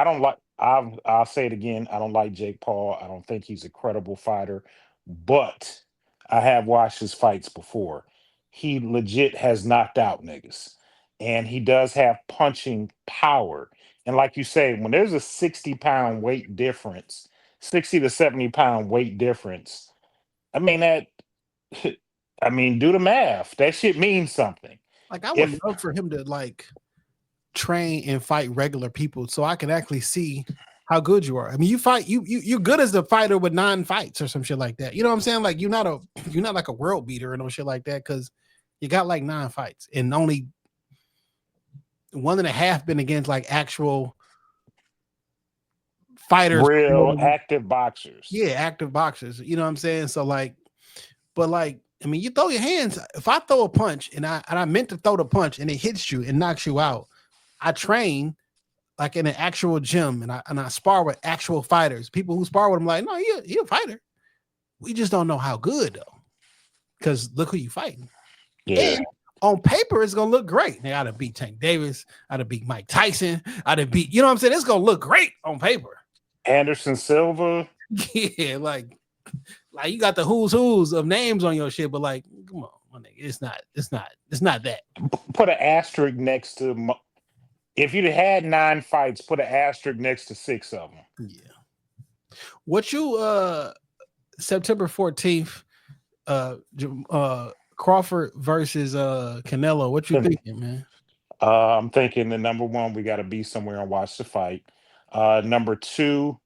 E: I'll say it again, I don't like Jake Paul. I don't think he's a credible fighter, but I have watched his fights before. He legit has knocked out niggas, and he does have punching power. And like you say, when there's a 60-pound weight difference, 60 to 70-pound weight difference, do the math. That shit means something.
D: Like I would love for him to train and fight regular people so I can actually see how good you are. I mean, you're good as a fighter with 9 fights or some shit like that. You know what I'm saying? Like you're not like a world beater or no shit like that because you got like 9 fights and only 1.5 been against like actual fighters,
E: real active boxers.
D: Yeah, active boxers. You know what I'm saying? So like, but like, I mean, you throw your hands. If I throw a punch and I meant to throw the punch and it hits you and knocks you out, I train like in an actual gym and I spar with actual fighters. People who spar with them like, no, you're a fighter. We just don't know how good though. Because look who you fighting.
E: Yeah.
D: And on paper, it's gonna look great. They gotta beat Tank Davis, I'd beat Mike Tyson, I'd beat, you know what I'm saying? It's gonna look great on paper.
E: Anderson Silva.
D: Yeah, like you got the who's of names on your shit, but like, come on, my nigga, it's not that.
E: Put an asterisk next to. If you'd had 9 fights, put an asterisk next to 6 of them.
D: Yeah. What you September 14th, Crawford versus Canelo. What you thinking, man?
E: I'm thinking the number 1, we got to be somewhere and watch the fight. Number 2,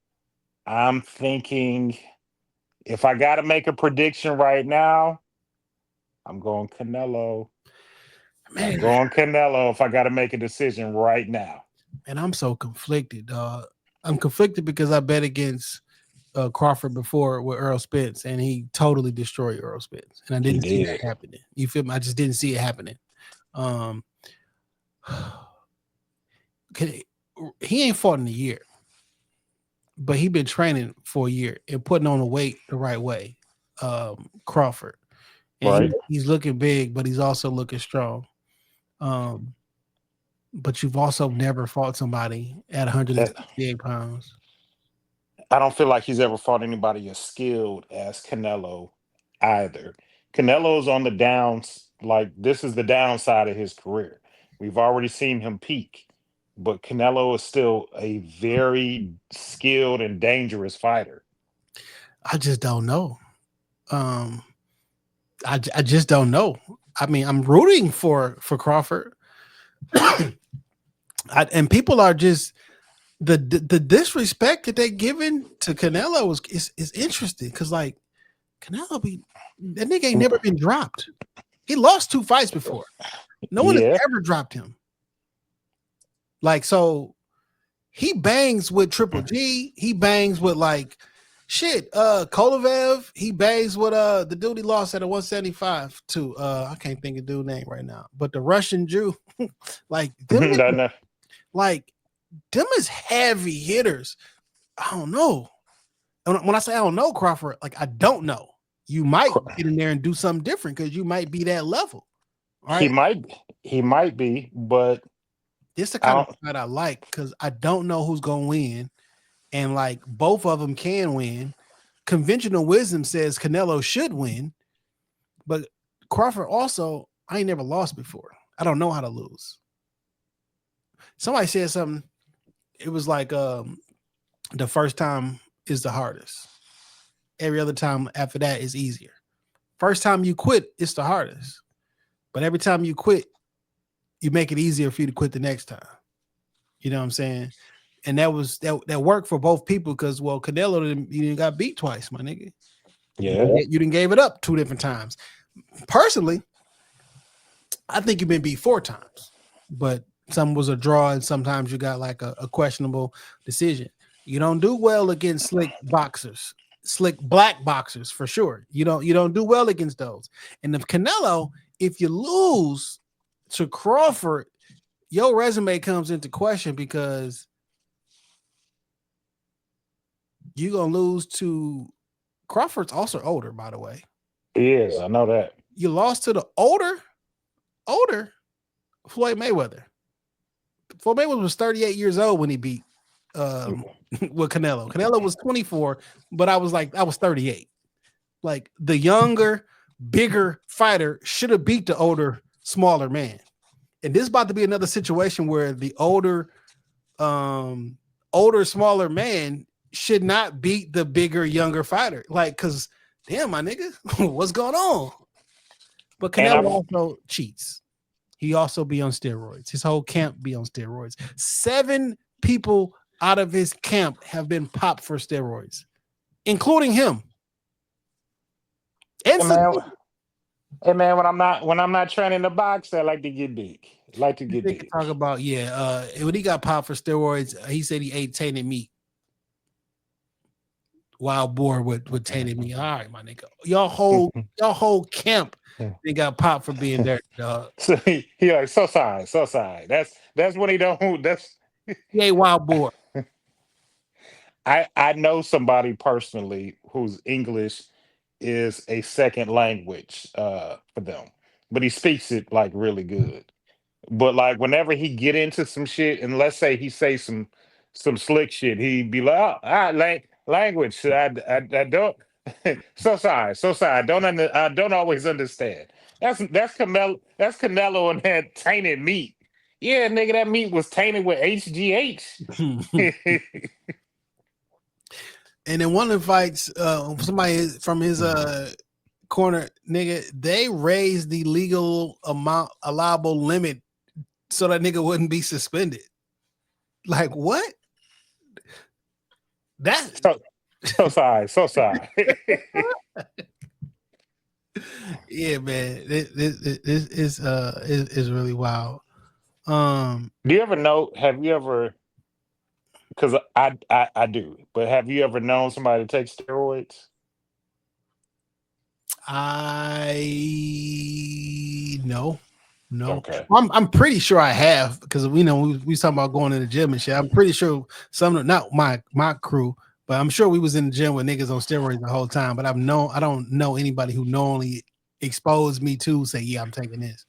E: I'm thinking if I got to make a prediction right now, I'm going Canelo. Man, I'm going Canelo if I got to make a decision right now.
D: And I'm so conflicted, dog. I'm conflicted because I bet against Crawford before with Earl Spence, and he totally destroyed Earl Spence, and I didn't see that happening. You feel me? I just didn't see it happening. He ain't fought in a year, but he been training for a year and putting on the weight the right way. Crawford, and
E: right.
D: He's looking big, but he's also looking strong. But you've also never fought somebody at 168 pounds.
E: I don't feel like he's ever fought anybody as skilled as Canelo either. Canelo's on the downs, like this is the downside of his career. We've already seen him peak, but Canelo is still a very skilled and dangerous fighter.
D: I just don't know. I just don't know. I mean, I'm rooting for Crawford. And people are just the disrespect that they giving to Canelo is interesting because like Canelo that nigga ain't never been dropped. He lost 2 fights before. No one has ever dropped him. Like, so he bangs with Triple G. He bangs with like shit. Kolovev. He bangs with the dude he lost at a 175 to. I can't think of dude's name right now, but the Russian Jew. Like them, like them is heavy hitters. I don't know. When I say I don't know, Crawford, like I don't know. You might get in there and do something different because you might be that level. Right?
E: He might be, but
D: this is the kind of fight I like because I don't know who's gonna win, and like both of them can win. Conventional wisdom says Canelo should win, but Crawford also, I ain't never lost before. I don't know how to lose. Somebody said something. It was like the first time is the hardest. Every other time after that is easier. First time you quit, it's the hardest. But every time you quit, you make it easier for you to quit the next time. You know what I'm saying? And that worked for both people because, well, Canelo, you didn't got beat twice, my nigga.
E: Yeah.
D: You didn't gave it up 2 different times. Personally, I think you've been beat 4 times. But some was a draw and sometimes you got like a questionable decision. You don't do well against slick black boxers for sure. You don't do well against those. And if Canelo, if you lose to Crawford, your resume comes into question because you're gonna lose to Crawford's also older, by the way.
E: He is, I know that.
D: You lost to the older Floyd Mayweather. Floyd Mayweather was 38 years old when he beat with Canelo. Canelo was 24, but I was 38. Like the younger, bigger fighter should have beat the older, smaller man. And this is about to be another situation where the older, smaller man should not beat the bigger, younger fighter. Like, cause damn, my nigga, what's going on? But Canelo also cheats. he also be on steroids. His whole camp be on steroids. 7 people out of his camp have been popped for steroids, including him. And
E: Hey man, hey man, when I'm not training the box, I like to get big. Like to get
D: they can
E: big.
D: talk about when he got popped for steroids, he said he ate tainted meat. Wild boar with tainted meat. All right, my nigga. Y'all whole camp they got popped for being there, dog.
E: So he like so sorry. That's when he don't. That's
D: He ate wild boar.
E: I know somebody personally whose English is a second language for them, but he speaks it like really good. But like whenever he get into some shit, and let's say he say some slick shit, he'd be like, "Oh, language. I don't. So sorry. I don't always understand." That's Canelo. That's Canelo and that tainted meat. Yeah, nigga, that meat was tainted with HGH.
D: And in one of the fights, somebody from his corner, nigga, they raised the legal amount allowable limit so that nigga wouldn't be suspended. Like what? That
E: So sorry.
D: yeah, man. This is really wild.
E: Do you ever know? Have you ever? Because I do, but have you ever known somebody to take steroids?
D: No.
E: Okay.
D: I'm pretty sure I have because we talking about going to the gym and shit. I'm pretty sure not my crew, but I'm sure we was in the gym with niggas on steroids the whole time. But I don't know anybody who knowingly exposed me to say, yeah, I'm taking this.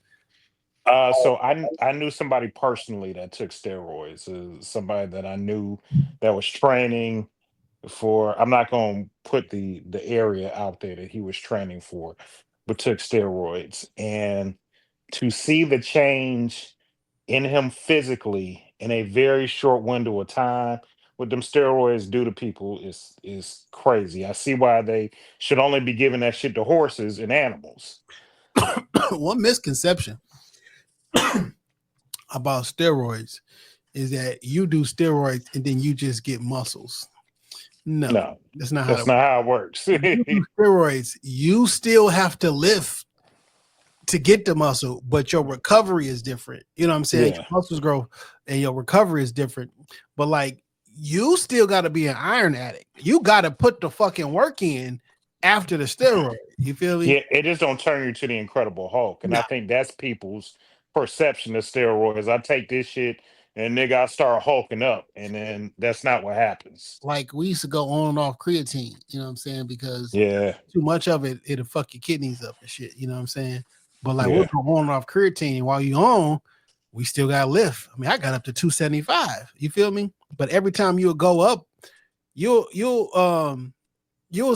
E: So I knew somebody personally that took steroids. Somebody that I knew that was training for. I'm not going to put the area out there that he was training for, but took steroids. And to see the change in him physically in a very short window of time, what them steroids do to people is crazy. I see why they should only be giving that shit to horses and animals.
D: One misconception about steroids is that you do steroids and then you just get muscles. No, that's not
E: how it works.
D: You do steroids, you still have to lift to get the muscle, but your recovery is different. You know what I'm saying?
E: Yeah.
D: Your muscles grow and your recovery is different. But like you still got to be an iron addict. You got to put the fucking work in after the steroid. You feel me?
E: Yeah, it just don't turn you to the Incredible Hulk. And I think that's people's perception of steroids. I take this shit and nigga, I start hulking up. And then that's not what happens.
D: Like we used to go on and off creatine, you know what I'm saying? Because
E: too
D: much of it, it'll fuck your kidneys up and shit, you know what I'm saying? But like we'll go on and off creatine while you on, we still got to lift. I mean, I got up to 275. You feel me? But every time you'll go up, you'll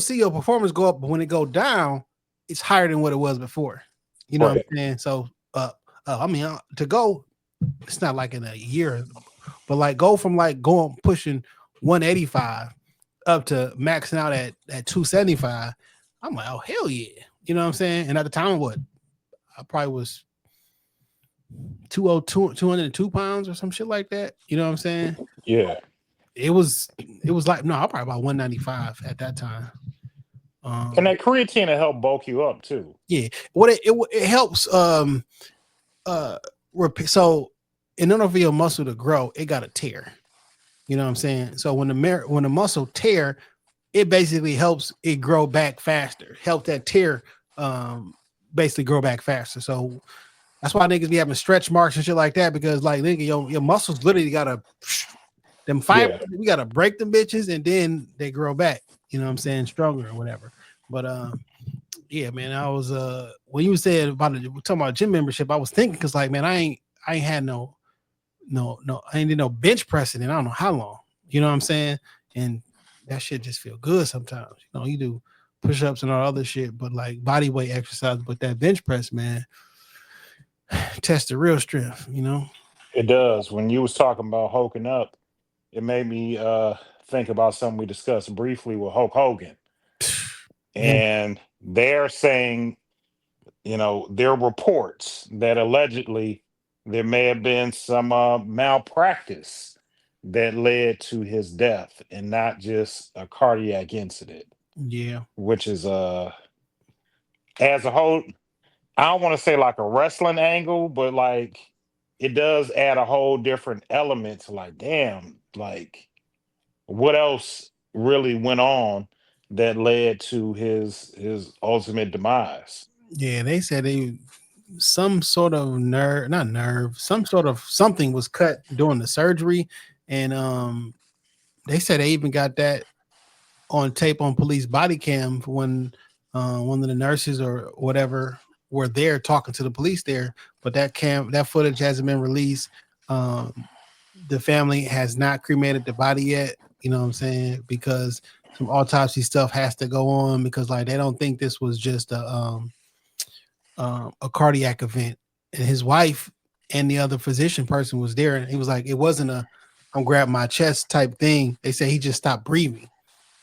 D: see your performance go up, but when it go down, it's higher than what it was before. You know what I'm saying? So I mean to go, it's not like in a year, but like go from like going pushing 185 up to maxing out at 275. I'm like, oh hell yeah. You know what I'm saying? And at the time, I probably was 202 pounds or some shit like that. You know what I'm saying?
E: Yeah.
D: It was like I'm probably about 195 at that time.
E: And that creatine will help bulk you up too.
D: Yeah. What it helps so in order for your muscle to grow, it got to tear. You know what I'm saying? So when the muscle tear, it basically helps it grow back faster. Help that tear basically grow back faster. So that's why niggas be having stretch marks and shit like that, because like nigga, your muscles literally gotta them fibers, we gotta break them bitches and then they grow back. You know what I'm saying? Stronger or whatever. But yeah, man, I was when you said about talking about gym membership, I was thinking because like man, I ain't had no I ain't did no bench pressing and I don't know how long. You know what I'm saying? And that shit just feel good sometimes. You know, you do push-ups and all other shit, but like body weight exercise, but that bench press, man, test the real strength, you know?
E: It does. When you was talking about hulking up, it made me think about something we discussed briefly with Hulk Hogan. And they're saying, there are reports that allegedly there may have been some malpractice that led to his death and not just a cardiac incident,
D: Yeah.
E: which is as a whole, I don't want to say like a wrestling angle, but like it does add a whole different element to like, damn, like what else really went on that led to his ultimate demise.
D: Yeah, they said some sort of nerve, not nerve, some sort of something was cut during the surgery, and they said they even got that on tape on police body cam when one of the nurses or whatever were there talking to the police there, but that footage hasn't been released. The family has not cremated the body yet, you know what I'm saying, because some autopsy stuff has to go on, because like they don't think this was just a cardiac event. And his wife and the other physician person was there, and he was like, it wasn't a I'm grabbing my chest type thing. They say he just stopped breathing.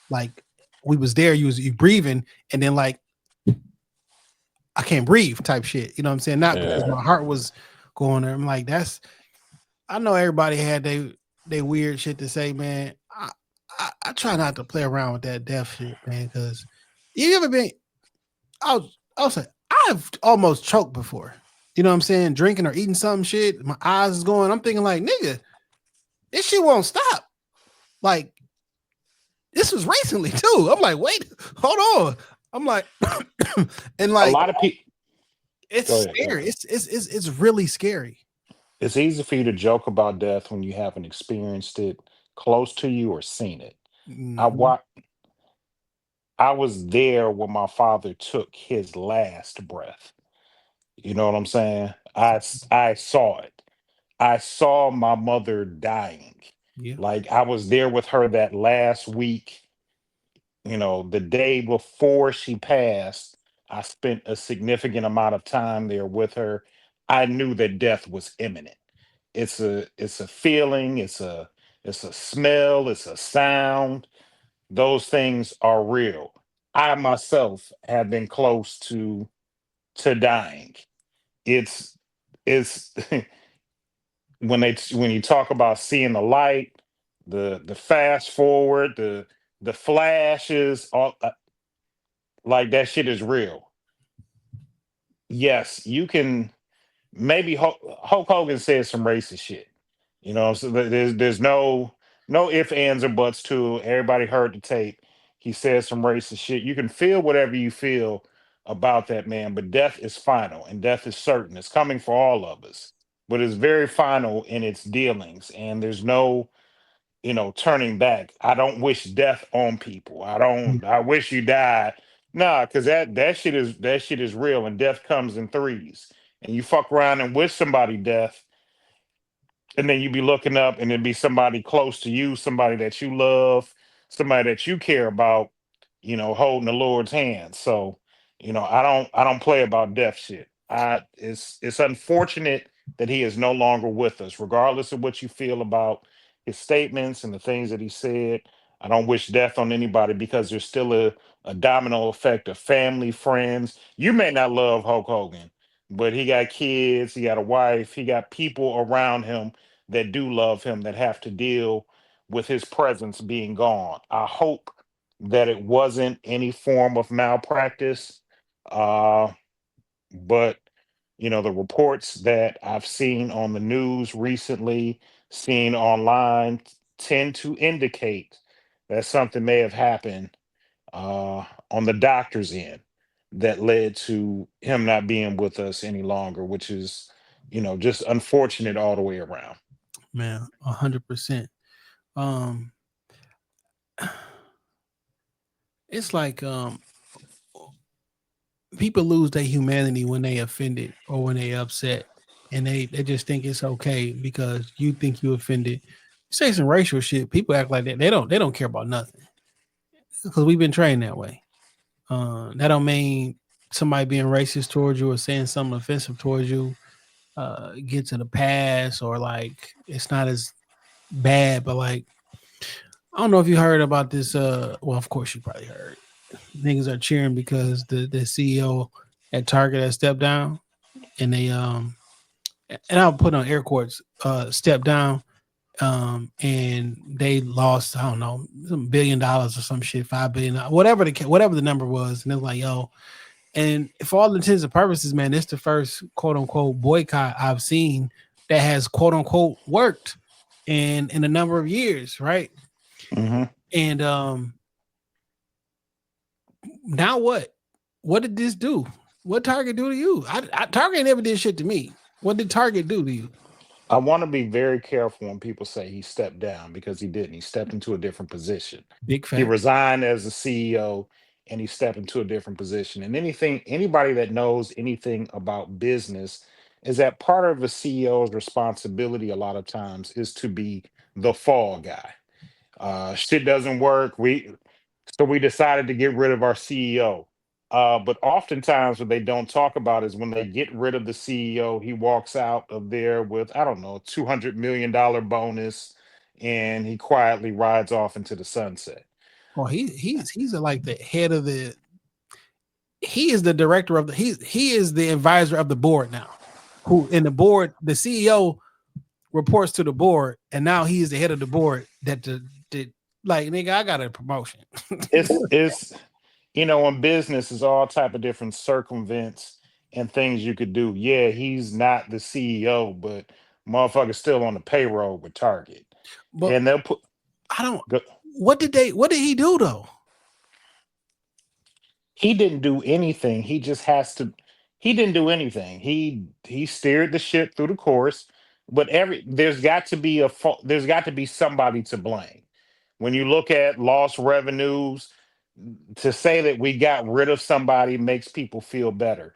D: Like we was there, you breathing, and then like I can't breathe type shit. You know what I'm saying? Not because
E: Yeah.
D: my heart was going there. I'm like, I know everybody had they weird shit to say, man. I try not to play around with that death shit, man, because you ever been I'll say I've almost choked before. You know what I'm saying? Drinking or eating some shit. My eyes is going. I'm thinking like, nigga, this shit won't stop. Like, this was recently too. I'm like, wait, hold on. I'm like, and
E: A
D: like,
E: lot of people.
D: it's
E: Go ahead.
D: scary. It's really scary.
E: It's easy for you to joke about death when you haven't experienced it close to you or seen it. I
D: Mhm.
E: wa- I was there when my father took his last breath. You know what I'm saying? I saw it. I saw my mother dying.
D: Yeah.
E: Like I was there with her that last week, the day before she passed. I spent a significant amount of time there with her. I knew that death was imminent. It's a feeling, it's a smell, it's a sound. Those things are real. I myself have been close to dying. It's it's when you talk about seeing the light, the fast forward, the flashes, all like that shit is real. Yes, you can. Maybe Hulk Hogan said some racist shit. So there's no ifs, ands, or buts to it. Everybody heard the tape. He said some racist shit. You can feel whatever you feel about that man, but death is final and death is certain. It's coming for all of us, but it's very final in its dealings, and there's no turning back. I don't wish death on people. I don't. I wish you died. Nah, because that shit is real, and death comes in threes. And you fuck around and wish somebody death, and then you be looking up, and it'd be somebody close to you, somebody that you love, somebody that you care about, holding the Lord's hand. So, I don't play about death shit. It's unfortunate that he is no longer with us, regardless of what you feel about his statements and the things that he said. I don't wish death on anybody because there's still a domino effect of family, friends. You may not love Hulk Hogan, but he got kids, he got a wife, he got people around him that do love him that have to deal with his presence being gone. I hope that it wasn't any form of malpractice. Uh, but the reports that I've seen on the news recently, seen online, tend to indicate that something may have happened on the doctor's end that led to him not being with us any longer, which is, just unfortunate all the way around.
D: Man, 100%. Um, it's like people lose their humanity when they offended or when they upset, and they just think it's okay because you think you offended. You say some racial shit, people act like that. They don't care about nothing because we've been trained that way. That don't mean somebody being racist towards you or saying something offensive towards you get to the past, or like it's not as bad. But like, I don't know if you heard about this. Well, of course you probably heard. Niggas are cheering because the CEO at Target has stepped down, and they and I'll put on air quotes, step down, and they lost, I don't know, some $1 billion or some shit, $5 billion, whatever the number was, and they're like, yo, and for all intents and purposes, man, it's the first quote unquote boycott I've seen that has quote unquote worked in a number of years, right?
E: Hmm.
D: And now what? What did this do? What Target do to you? Target never did shit to me. What did Target do to you?
E: I want to be very careful when people say he stepped down because he didn't. He stepped into a different position.
D: Big
E: He
D: fact.
E: resigned as a CEO and he stepped into a different position. And anybody that knows anything about business is that part of a CEO's responsibility a lot of times is to be the fall guy. Shit doesn't work. We decided to get rid of our CEO. But oftentimes, what they don't talk about is when they get rid of the CEO, he walks out of there with, I don't know, $200 million bonus, and he quietly rides off into the sunset.
D: Oh, he's like the head of the. He is the director of the. He is the advisor of the board now. Who in the board, the CEO reports to the board, and now he is the head of the board. The like nigga, I got a promotion.
E: It's in business, is all type of different circumvents and things you could do. Yeah, he's not the CEO, but motherfucker's still on the payroll with Target,
D: But
E: and they'll put.
D: I don't.
E: Go,
D: What did he do though?
E: he didn't do anything. He just has to. He didn't do anything. He steered the ship through the course, but there's got to be somebody to blame. When you look at lost revenues, to say that we got rid of somebody makes people feel better.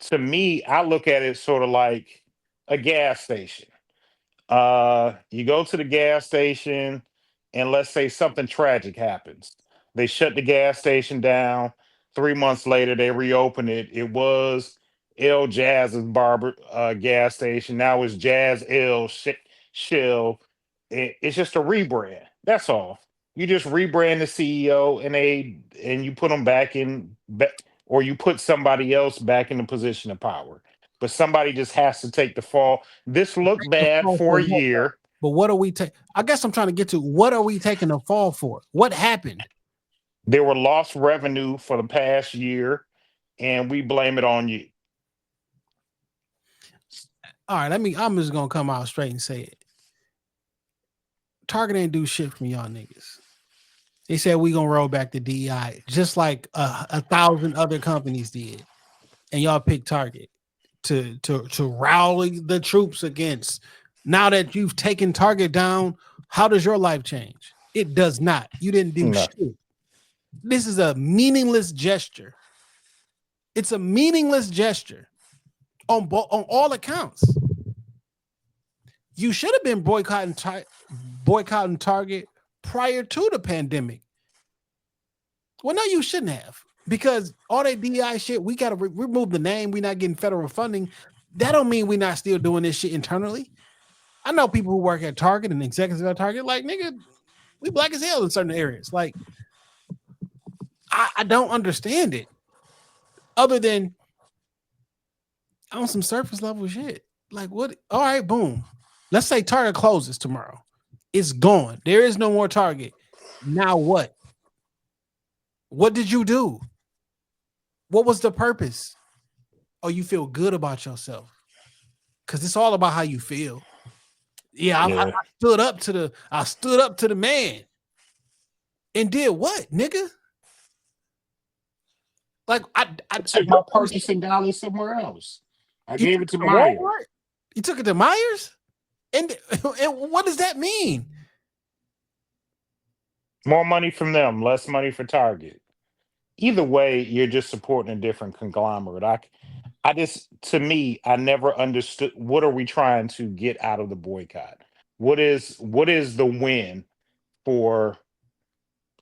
E: To me, I look at it sort of like a gas station. You go to the gas station, and let's say something tragic happens. They shut the gas station down. 3 months later, they reopen it. It was L Jazz's barber gas station. Now it's Jazz Shell. It's just a rebrand. That's all. You just rebrand the CEO, and you put them or you put somebody else back in the position of power. But somebody just has to take the fall. This looked
D: The
E: bad
D: fall
E: for
D: for
E: a
D: what, though?
E: year.
D: But what are we taking? I guess I'm trying to get to what are we taking the fall for? What happened?
E: There were lost revenue for the past year, and we blame it on you.
D: All right, I'm just gonna come out straight and say it. Target ain't do shit from y'all niggas. They said we gonna roll back the DEI just like a thousand other companies did, and y'all picked Target to rally the troops against. Now that you've taken Target down, how does your life change? It does not. You didn't do
E: No.
D: shit. This is a meaningless gesture. It's a meaningless gesture on all accounts. You should have been boycotting Target prior to the pandemic. Well, no, you shouldn't have, because all that DI shit, we got to remove the name. We're not getting federal funding. That don't mean we're not still doing this shit internally. I know people who work at Target and executives at Target, like, nigga, we black as hell in certain areas. Like, I don't understand it, other than on some surface level shit. Like, what? All right, boom. Let's say Target closes tomorrow. It's gone. There is no more Target. Now what? What did you do? What was the purpose? Oh, you feel good about yourself because it's all about how you feel. Yeah, I stood up to the man and did what, nigga? Like I
E: took my purchasing dollars somewhere else. I gave it to Myers.
D: You took it to Myers, and what does that mean?
E: More money from them, less money for Target. Either way, you're just supporting a different conglomerate. To me, I never understood, what are we trying to get out of the boycott? What is the win for,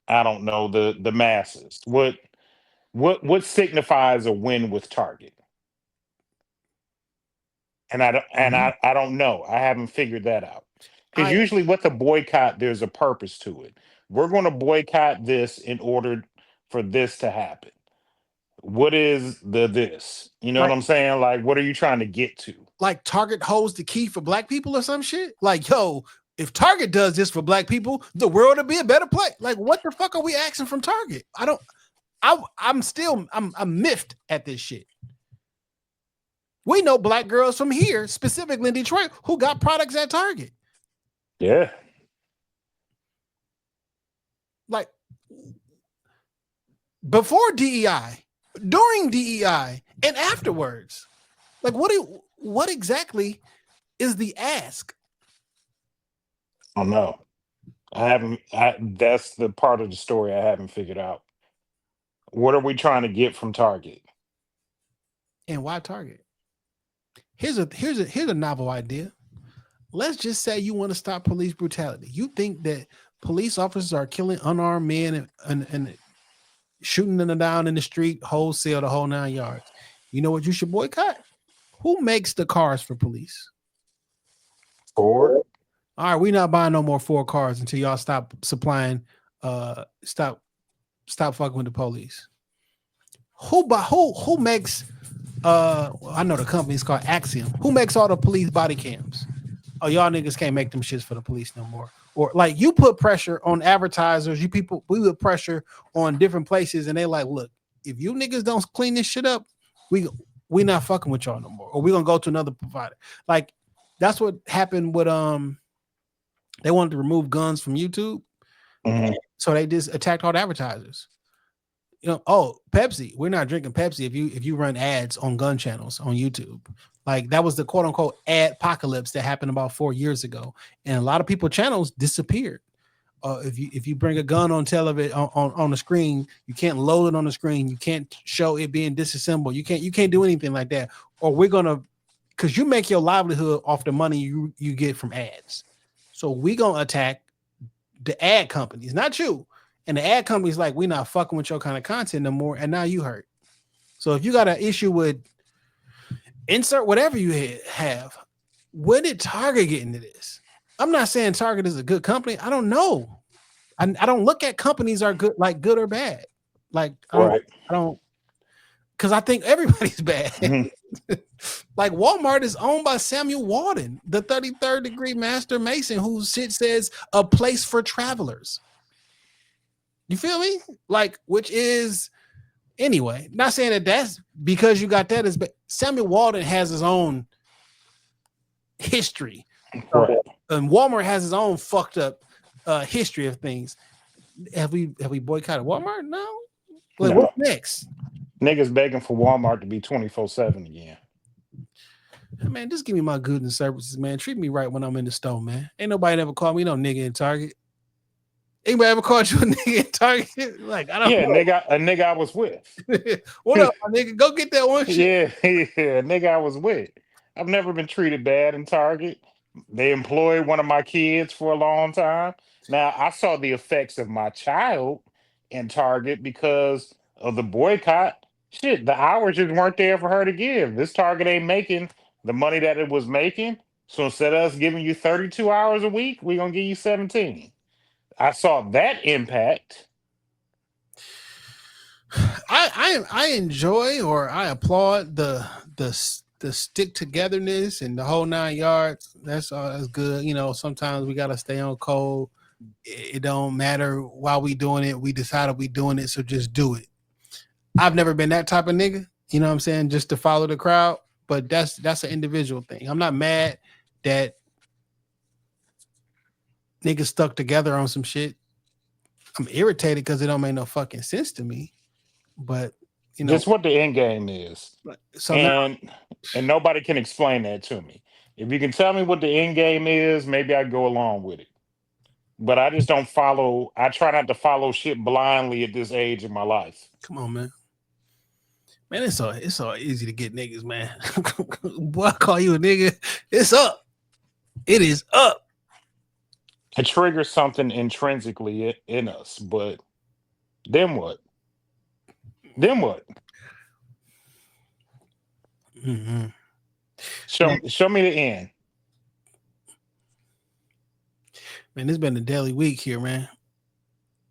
E: I don't know, the masses? What signifies a win with Target? And I don't know. I haven't figured that out. Because usually with a boycott, there's a purpose to it. We're going to boycott this in order for this to happen. What is the this? You know what I'm saying? Like, what are you trying to get to?
D: Like Target holds the key for black people or some shit. Like, yo, if Target does this for black people, the world would be a better place. Like, what the fuck are we asking from Target? I'm miffed at this shit. We know black girls from here, specifically in Detroit, who got products at Target.
E: Yeah.
D: Like, before DEI, during DEI, and afterwards. Like, what exactly is the ask?
E: I don't know. That's the part of the story I haven't figured out. What are we trying to get from Target?
D: And why Target? Here's a novel idea. Let's just say you want to stop police brutality. You think that police officers are killing unarmed men and shooting them down in the street, wholesale, the whole 9 yards. You know what you should boycott? Who makes the cars for police?
E: Ford.
D: All right, we're not buying no more Ford cars until y'all stop supplying, stop fucking with the police. Who makes I know the company's called Axiom. Who makes all the police body cams? Oh, y'all niggas can't make them shits for the police no more. Or like you put pressure on advertisers, we put pressure on different places, and they like, look, if you niggas don't clean this shit up, we not fucking with y'all no more, or we gonna go to another provider. Like that's what happened with they wanted to remove guns from YouTube, so they just attacked all the advertisers. You know, oh, Pepsi, we're not drinking Pepsi if you run ads on gun channels on YouTube. Like that was the quote unquote ad apocalypse that happened about 4 years ago, and a lot of people channels disappeared. If you bring a gun on television on the screen, you can't load it on the screen. You can't show it being disassembled. You can't do anything like that. Or we're gonna, because you make your livelihood off the money you get from ads. So we're gonna attack the ad companies, not you. And the ad company's like, we're not fucking with your kind of content no more. And now you hurt. So if you got an issue with insert whatever you have, where did Target get into this? I'm not saying Target is a good company. I don't know. I don't look at companies are good, like good or bad. Like I don't, because I think everybody's bad. Like Walmart is owned by Samuel Walden, the 33rd degree master mason, whose shit says a place for travelers. You feel me? Like, which is anyway, not saying that that's because you got that, is but Samuel Walden has his own history.
E: Right.
D: And Walmart has his own fucked up history of things. Have we boycotted Walmart? No. Like, what's next?
E: Niggas begging for Walmart to be 24/7 again.
D: Man, just give me my goods and services, man. Treat me right when I'm in the store, man. Ain't nobody ever called me no nigga in Target. Anybody ever called you a nigga in Target? Like, I don't know.
E: A nigga I was with.
D: What up, my nigga? Go get that one shit.
E: Yeah, nigga I was with. I've never been treated bad in Target. They employed one of my kids for a long time. Now, I saw the effects of my child in Target because of the boycott. Shit, the hours just weren't there for her to give. This Target ain't making the money that it was making. So instead of us giving you 32 hours a week, we're going to give you 17. I saw that impact.
D: I enjoy, or I applaud the stick togetherness and the whole 9 yards. That's good. You know, sometimes we gotta stay on code. It don't matter why we doing it. We decided we doing it, so just do it. I've never been that type of nigga. You know what I'm saying? Just to follow the crowd. But that's an individual thing. I'm not mad that niggas stuck together on some shit. I'm irritated because it don't make no fucking sense to me. But you know,
E: that's what the end game is.
D: So
E: and nobody can explain that to me. If you can tell me what the end game is, maybe I'd go along with it. But I just don't follow. I try not to follow shit blindly at this age of my life.
D: Come on, man. Man, it's so easy to get niggas, man. Boy, I call you a nigga. It's up. It is up.
E: It triggers something intrinsically in us, but then what? Then what?
D: Mm-hmm.
E: Show me the end.
D: Man, it's been a daily week here, man.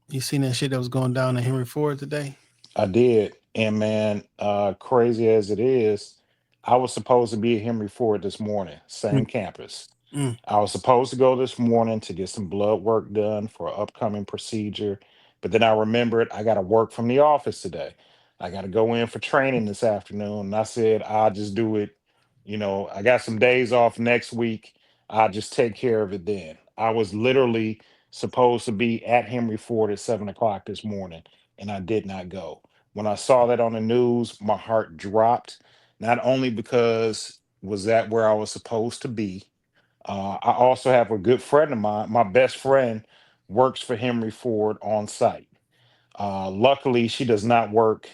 D: You seen that shit that was going down in Henry Ford today?
E: I did. And man, crazy as it is, I was supposed to be at Henry Ford this morning,
D: Mm,
E: same campus.
D: mm.
E: I was supposed to go this morning to get some blood work done for an upcoming procedure, but then I remembered I got to work from the office today. I got to go in for training this afternoon. And I said, I'll just do it. I got some days off next week. I'll just take care of it then. I was literally supposed to be at Henry Ford at 7 o'clock this morning, and I did not go. When I saw that on the news, my heart dropped, not only because was that where I was supposed to be. I also have a good friend of mine. My best friend works for Henry Ford on site. Luckily, she does not work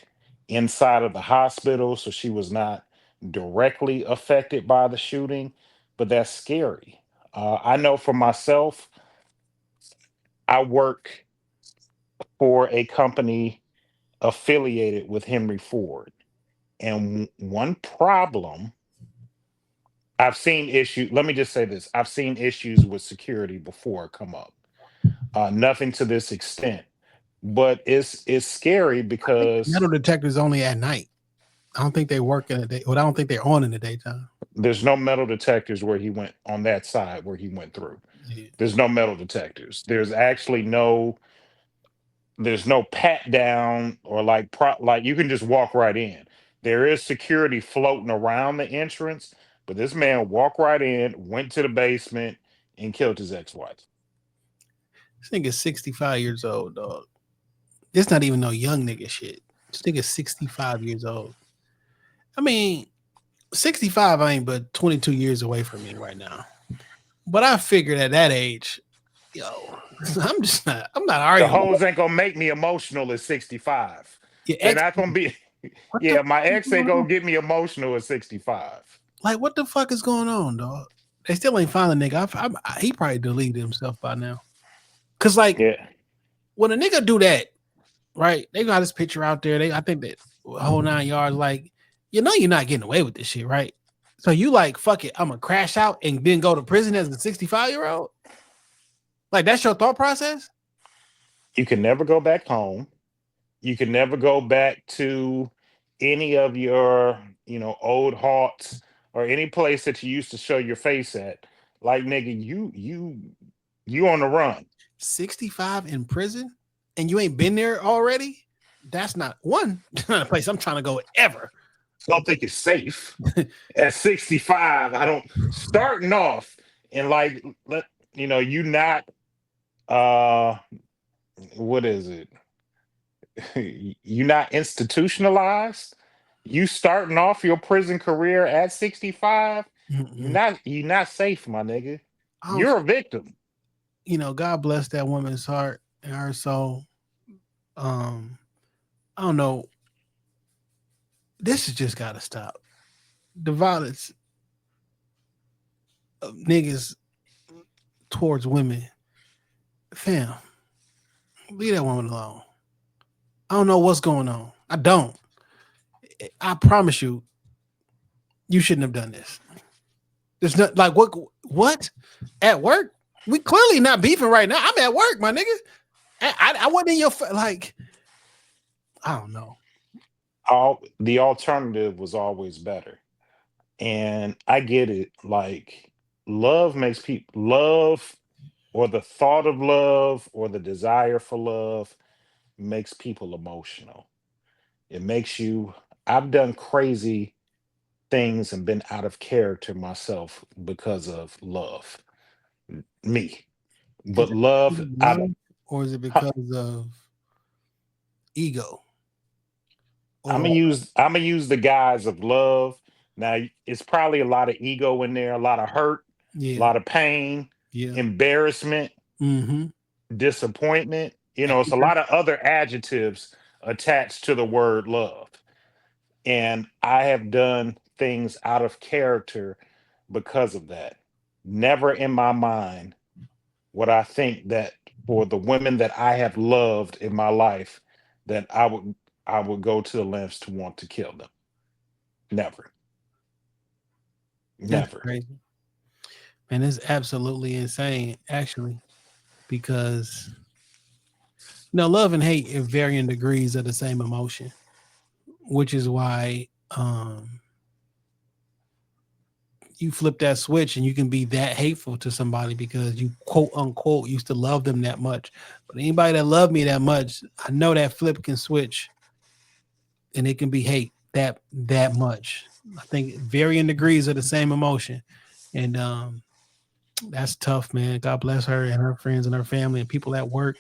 E: inside of the hospital, so she was not directly affected by the shooting, but that's scary. I know for myself, I work for a company affiliated with Henry Ford. And one problem I've seen issue. Let me just say this: I've seen issues with security before come up. Nothing to this extent, but it's scary
D: Metal
E: because
D: detectors only at night. I don't think they work in the day. Well, I don't think they're on in the daytime.
E: there's no metal detectors where he went on that side where he went through.
D: Yeah.
E: There's no metal detectors. There's actually no. There's no pat down or like you can just walk right in. There is security floating around the entrance, but this man walked right in, went to the basement, and killed his ex-wife.
D: This nigga's 65 years old, dog. This not even no young nigga shit. This nigga's 65 years old. I mean, 65 ain't but 22 years away from me right now. But I figured at that age, yo, I'm not
E: The
D: arguing.
E: hoes ain't gonna make me emotional at 65.
D: Your
E: They're
D: ex,
E: not gonna be.
D: what the
E: Yeah,
D: fuck
E: my
D: is
E: ex ain't
D: going
E: gonna
D: on?
E: get me emotional at 65.
D: Like, what the fuck is going on, dog? They still ain't found the nigga. He probably deleted himself by now. Cause like
E: Yeah,
D: when a nigga do that, right? They got his picture out there. I think that whole 9 yards. Like, you're not getting away with this shit, right? So you like, fuck it, I'm gonna crash out and then go to prison as a 65-year-old. Like that's your thought process?
E: you can never go back home. You can never go back to any of your, old haunts or any place that you used to show your face at. Like nigga, you on the run.
D: 65 in prison, and you ain't been there already? That's not not a place I'm trying to go ever.
E: I don't think it's safe at 65. I don't starting off and like let you not uh what is it? You not institutionalized. You starting off your prison career at 65.
D: Mm-mm.
E: You're not safe, my nigga.
D: I don't,
E: You're a victim.
D: God bless that woman's heart and her soul. Um, I don't know. This has just got to stop. The violence of niggas towards women, fam. Leave that woman alone. I don't know what's going on. I don't. I promise you, you shouldn't have done this. There's not like what at work. We clearly not beefing right now. I'm at work, my niggas. I wasn't in your like. I don't know.
E: All the alternative was always better. And I get it. Like love makes people love or the thought of love or the desire for love makes people emotional. It makes you I've done crazy things and been out of character myself because of love. Me.
D: Is
E: But
D: it
E: love, I
D: love or is it
E: huh,
D: because of ego?
E: I'm gonna
D: Or
E: use the guise of love. Now it's probably a lot of ego in there, a lot of hurt, a
D: yeah,
E: lot of pain,
D: yeah.
E: embarrassment,
D: Mm-hmm.
E: disappointment. It's a lot of other adjectives attached to the word love. And I have done things out of character because of that. Never in my mind would I think that for the women that I have loved in my life, that I would go to the lengths to want to kill them. Never.
D: That's
E: Never.
D: crazy. And it's absolutely insane, actually, because love and hate in varying degrees of the same emotion. which is why you flip that switch and you can be that hateful to somebody because you quote unquote used to love them that much. But anybody that loved me that much, I know that flip can switch and it can be hate that much. I think varying degrees of the same emotion. And that's tough, man. God bless her and her friends and her family and people at work.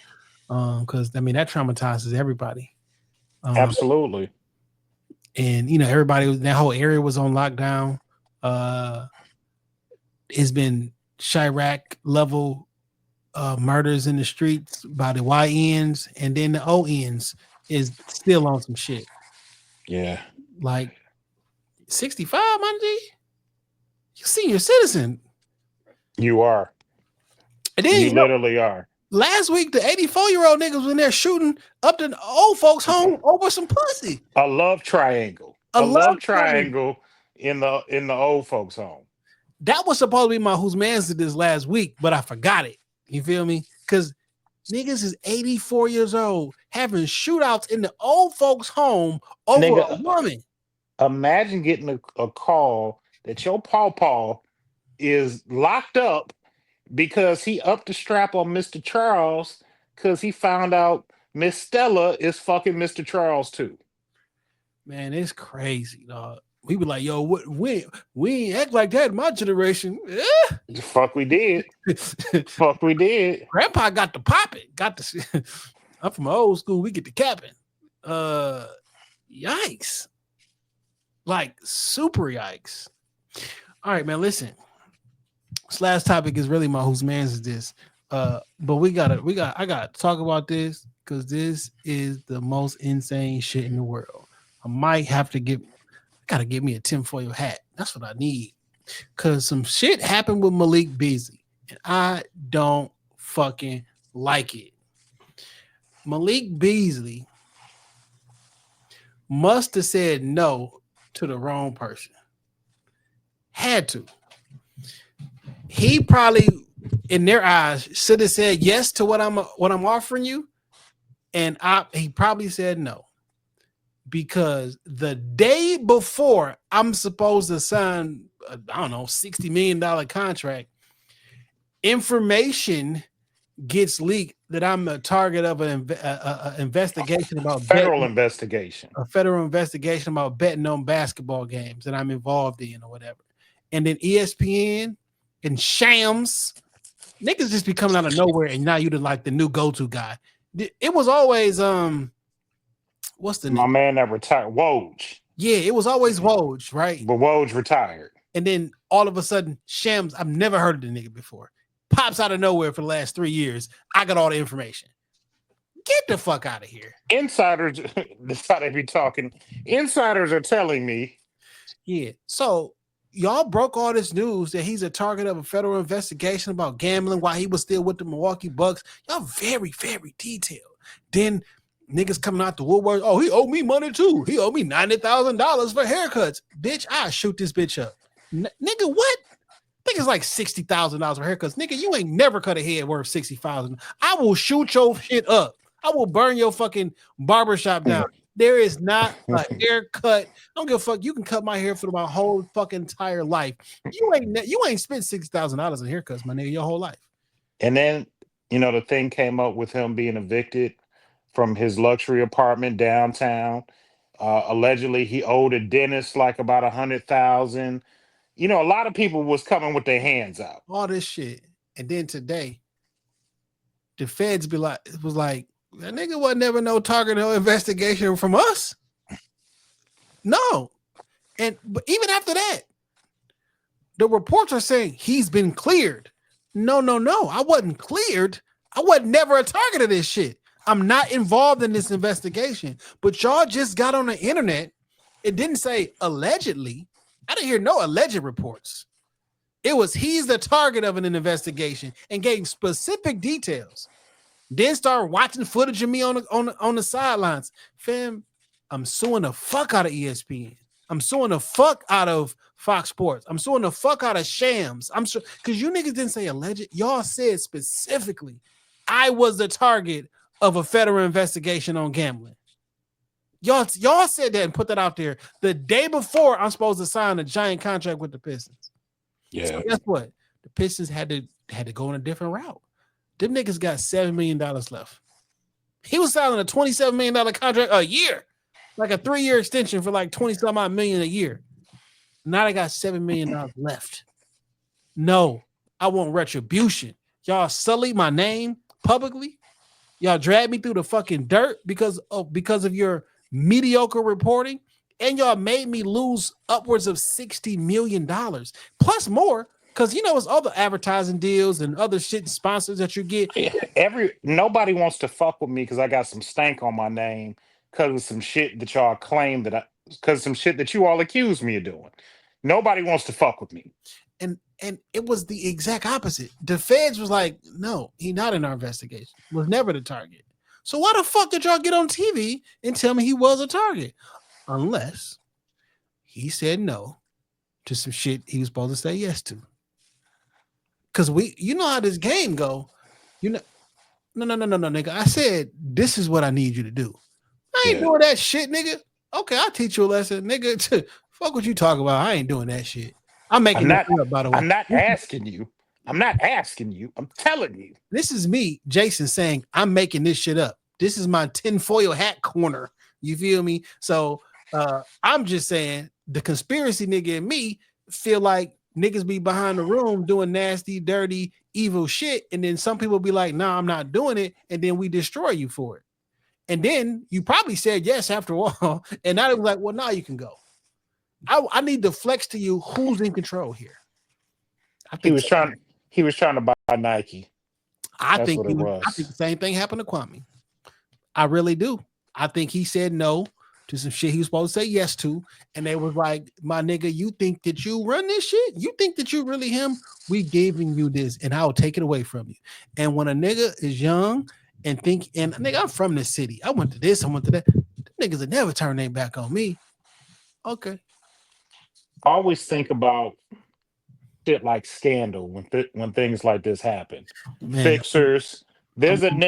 D: Because I mean that traumatizes everybody.
E: Absolutely.
D: And you know, everybody, that whole area was on lockdown. It's been Chirac level murders in the streets by the YNs, and then the ONs is still on some shit.
E: Yeah.
D: Like 65, my G. You senior citizen.
E: You are.
D: And then
E: you literally are.
D: Last week, the 84-year-old niggas was in there shooting up the old folks' home over some pussy.
E: A love triangle. A love triangle in the old folks' home.
D: That was supposed to be my whose man's this last week, but I forgot it. You feel me? Because niggas is 84 years old having shootouts in the old folks' home over a woman.
E: Imagine getting a call that your pawpaw is locked up because he upped the strap on Mr. Charles because he found out Miss Stella is fucking Mr. Charles too.
D: Man, it's crazy, dog. We were like, yo, we ain't act like that in my generation.
E: The fuck we did. Fuck we did.
D: Grandpa got the popping. I'm from old school. We get the capping. Yikes. Like super yikes. All right, man, listen. This last topic is really my whose man's is this. But I gotta talk about this because this is the most insane shit in the world. I might have to gotta get me a tinfoil hat. That's what I need. Cause some shit happened with Malik Beasley, and I don't fucking like it. Malik Beasley must have said no to the wrong person. Had to. He probably, in their eyes, should have said yes to what I'm offering you, and he probably said no. Because the day before I'm supposed to sign, $60 million contract, information gets leaked that I'm a target of an investigation about
E: federal investigation
D: about betting on basketball games that I'm involved in or whatever. And then ESPN and Shams, niggas just be coming out of nowhere, and now you're like the new go-to guy. It was always what's the name?
E: My man that retired, Woj.
D: Yeah, it was always Woj, right?
E: But Woj retired.
D: And then all of a sudden, Shams, I've never heard of the nigga before, pops out of nowhere for the last 3 years. I got all the information. Get the fuck out of here.
E: Insiders, that's how they be talking. Insiders are telling me.
D: Yeah, so y'all broke all this news that he's a target of a federal investigation about gambling while he was still with the Milwaukee Bucks. Y'all very, very detailed. Then niggas coming out the woodwork. Oh, he owed me money too. He owed me $90,000 for haircuts. Bitch, I'll shoot this bitch up. Nigga, what? I think it's like $60,000 for haircuts. Nigga, you ain't never cut a head worth $60,000. I will shoot your shit up. I will burn your fucking barbershop down. There is not a haircut. I don't give a fuck. You can cut my hair for my whole fucking entire life. You ain't spent $60,000 in haircuts, my nigga, your whole life.
E: And then, the thing came up with him being evicted from his luxury apartment downtown. Allegedly, he owed a dentist like about $100,000. A lot of people was coming with their hands out.
D: All this shit, and then today, the feds was like, that nigga wasn't never no target or investigation from us. No, but even after that, the reports are saying he's been cleared. No, I wasn't cleared. I wasn't never a target of this shit. I'm not involved in this investigation, but y'all just got on the internet. It didn't say allegedly. I didn't hear no alleged reports. It was he's the target of an investigation and gave specific details. Then start watching footage of me on the sidelines. Fam, I'm suing the fuck out of ESPN. I'm suing the fuck out of Fox Sports. I'm suing the fuck out of Shams. I'm sure because you niggas didn't say alleged. Y'all said specifically, I was the target of a federal investigation on gambling. Y'all said that and put that out there the day before I'm supposed to sign a giant contract with the Pistons.
E: Yeah.
D: So guess what? The Pistons had to go in a different route. Them niggas got $7 million left. He was signing a $27 million contract a year, like a 3-year extension for like 20-some odd million a year. Now they got $7 million left. No, I want retribution. Y'all sullied my name publicly. Y'all dragged me through the fucking dirt because of your mediocre reporting, and y'all made me lose upwards of $60 million plus more because it's other advertising deals and other shit and sponsors that you get.
E: Nobody wants to fuck with me because I got some stank on my name because of some shit that y'all claim because some shit that you all accuse me of doing. Nobody wants to fuck with me.
D: And it was the exact opposite. The feds was like, no, he not in our investigation. Was never the target. So why the fuck did y'all get on TV and tell me he was a target? Unless he said no to some shit he was supposed to say yes to. Because you know how this game go. No, nigga. I said, this is what I need you to do. I ain't doing that shit, nigga. Okay, I'll teach you a lesson, nigga. Fuck what you talk about. I ain't doing that shit. I'm making that up, by the way.
E: I'm not asking you. I'm telling you.
D: This is me, Jason, saying I'm making this shit up. This is my tinfoil hat corner. You feel me? So I'm just saying the conspiracy nigga and me feel like niggas be behind the room doing nasty, dirty, evil shit. And then some people be like, nah, I'm not doing it. And then we destroy you for it. And then you probably said yes after all. And now it was like, well, now you can go. I need to flex to you who's in control here. I think
E: he was trying to buy Nike.
D: I think the same thing happened to Kwame. I really do. I think he said no to some shit he was supposed to say yes to. And they was like, my nigga, you think that you run this shit? You think that you really him? We giving you this and I'll take it away from you. And when a nigga is young and nigga, I'm from this city. I went to this, I went to that. Niggas will never turn their back on me. Okay.
E: I always think about shit like Scandal when things like this happen. Man. Fixers. There's an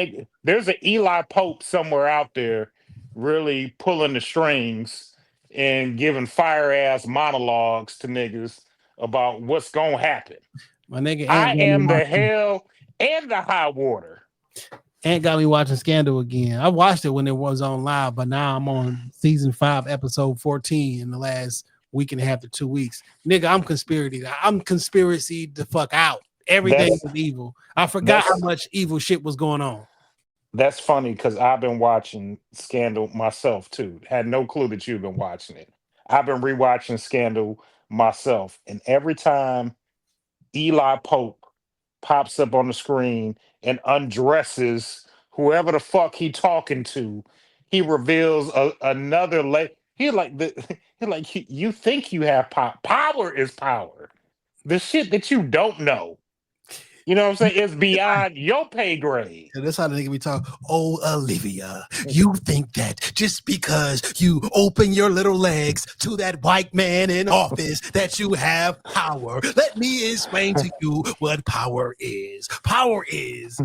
E: Eli Pope somewhere out there really pulling the strings and giving fire ass monologues to niggas about what's gonna happen.
D: My nigga,
E: I am the hell and the high water.
D: Ant got me watching Scandal again. I watched it when it was on live, but now I'm on season 5, episode 14 in the last week and a half to 2 weeks. Nigga, I'm conspiracy the fuck out. Everything was evil. I forgot how much evil shit was going on.
E: That's funny because I've been watching Scandal myself too. Had no clue that you've been watching it. I've been rewatching Scandal myself. And every time Eli Pope pops up on the screen and undresses whoever the fuck he talking to, he reveals another you think you have power. Power is power. The shit that you don't know. You know what I'm saying? It's beyond your pay grade.
D: And that's how the nigga be talking. Oh, Olivia, you think that just because you open your little legs to that white man in office that you have power. Let me explain to you what power is. Power is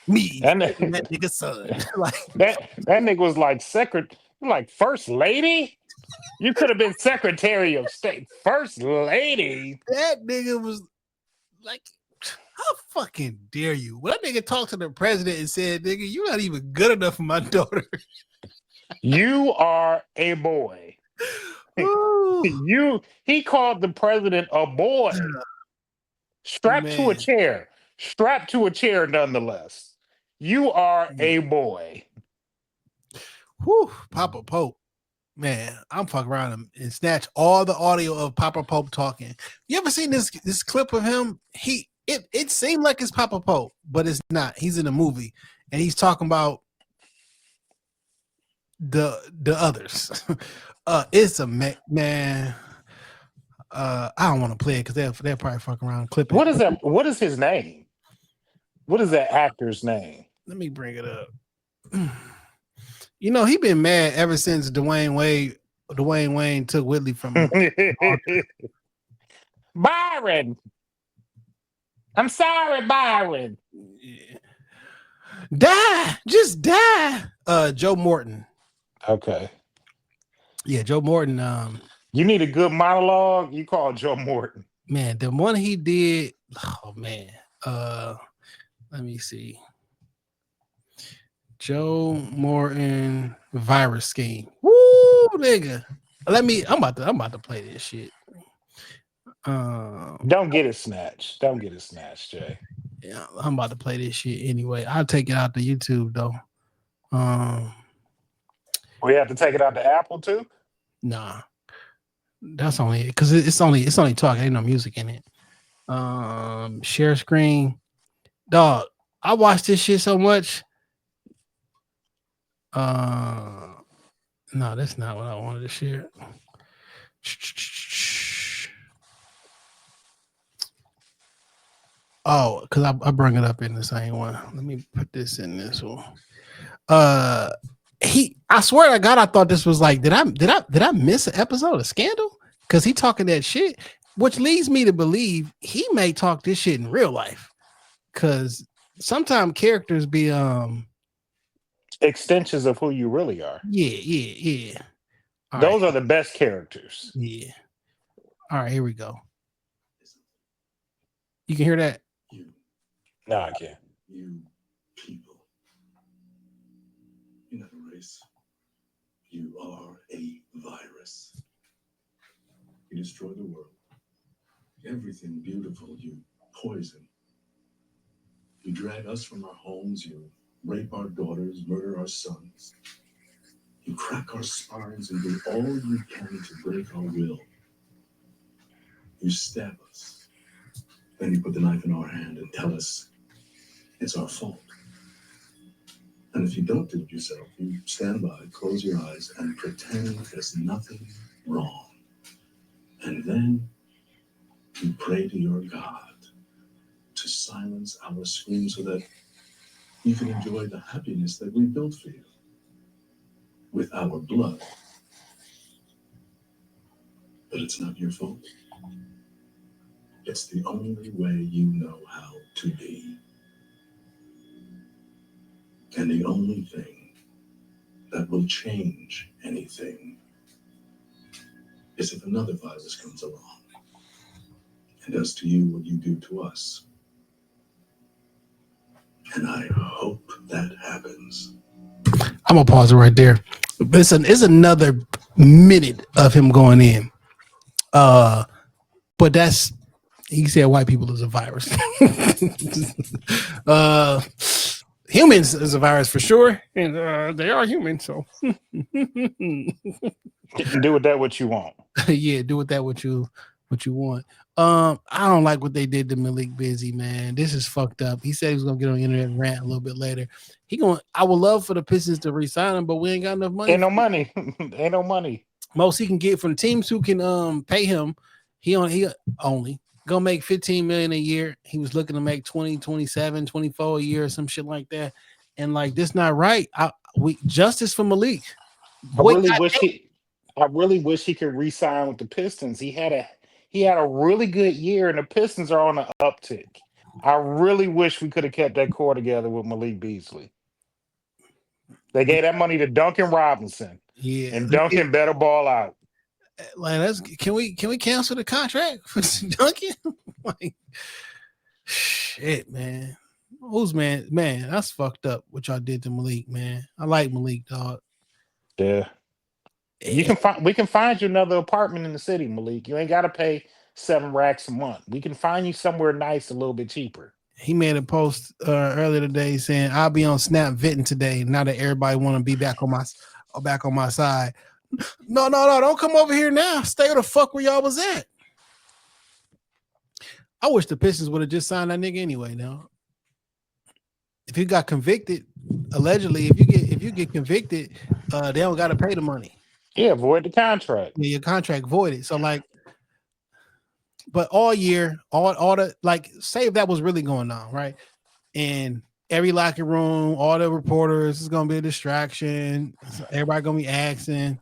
D: me, that nigga's son.
E: that nigga was like first lady. You could have been Secretary of State, First Lady.
D: That nigga was like, how fucking dare you? When that nigga talked to the president and said, nigga, you're not even good enough for my daughter.
E: You are a boy. He called the president a boy. Strapped to a chair nonetheless. You are a boy.
D: Whew, Papa Pope. Man, I'm fucking around and snatch all the audio of Papa Pope talking. You ever seen this clip of him? It seemed like it's Papa Pope, but it's not. He's in a movie and he's talking about the others. It's a man. I don't want to play it because they'll probably fuck around and clip it.
E: What is that? What is his name? What is that actor's name?
D: Let me bring it up. You know, he been mad ever since Dwayne Wayne took Whitley from him.
E: Byron. I'm sorry, Byron.
D: Yeah. Die. Just die. Joe Morton.
E: Okay.
D: Yeah, Joe Morton.
E: You need a good monologue. You call Joe Morton.
D: Man, the one he did. Oh man. Let me see. Joe Morton virus scheme. Woo, nigga. I'm about to play this shit.
E: Don't get it snatched. Don't get it snatched, Jay.
D: Yeah, I'm about to play this shit anyway. I'll take it out to YouTube though.
E: We have to take it out to Apple too.
D: Nah, that's only because it's only talk. Ain't no music in it. Share screen, dog. I watched this shit so much. No, that's not what I wanted to share. Oh, because I brought it up in the same one. Let me put this in this one. I swear to God, I thought this was like, did I miss an episode of Scandal? Because he talking that shit, which leads me to believe he may talk this shit in real life. Because sometimes characters be
E: extensions of who you really are.
D: Yeah.
E: Those are the best characters.
D: Yeah. All right, here we go. You can hear that?
E: No, I can't.
F: You people. You're not a race. You are a virus. You destroy the world. Everything beautiful you poison. You drag us from our homes. You rape our daughters, murder our sons. You crack our spines and do all you can to break our will. You stab us. Then you put the knife in our hand and tell us it's our fault. And if you don't do it yourself, you stand by, close your eyes, and pretend there's nothing wrong. And then you pray to your God to silence our screams so that you can enjoy the happiness that we built for you with our blood. But it's not your fault. It's the only way you know how to be. And the only thing that will change anything is if another virus comes along and does to you what you do to us. And I hope that happens.
D: I'm gonna pause it right there. Listen, it's another minute of him going in. But that's, he said white people is a virus. Humans is a virus for sure, and they are human. So
E: Do with that what you want.
D: yeah, do with that what you want. I don't like what they did to Malik Busy, man. This is fucked up. He said he was gonna get on the internet and rant a little bit later. I would love for the Pistons to resign him, but we ain't got enough money.
E: Ain't no money. Ain't no money.
D: Most he can get from teams who can pay him. He only gonna make $15 million a year. He was looking to make 20, 27, 24 a year or some shit like that. And like, this not right. Justice for Malik.
E: I really wish he could re-sign with the Pistons. He had a really good year, and the Pistons are on the uptick. I really wish we could have kept that core together with Malik Beasley. They gave that money to Duncan Robinson.
D: Yeah,
E: and Duncan better ball out.
D: Like, can we cancel the contract for Duncan? Like, shit, man. Man, that's fucked up what y'all did to Malik, man. I like Malik, dog.
E: Yeah. We can find you another apartment in the city, Malik. You ain't got to pay $7 a month. We can find you somewhere nice, a little bit cheaper.
D: He made a post earlier today saying, "I'll be on Snap venting today. Now that everybody want to be back on my side." No, don't come over here now. Stay where the fuck where y'all was at. I wish the Pistons would have just signed that nigga anyway. Now, if you got convicted, allegedly, if you get convicted, they don't got to pay the money.
E: Yeah, void the contract.
D: Yeah, your contract voided. So like, but all year, all the, like, say if that was really going on, right? And every locker room, all the reporters is gonna be a distraction. Everybody gonna be asking.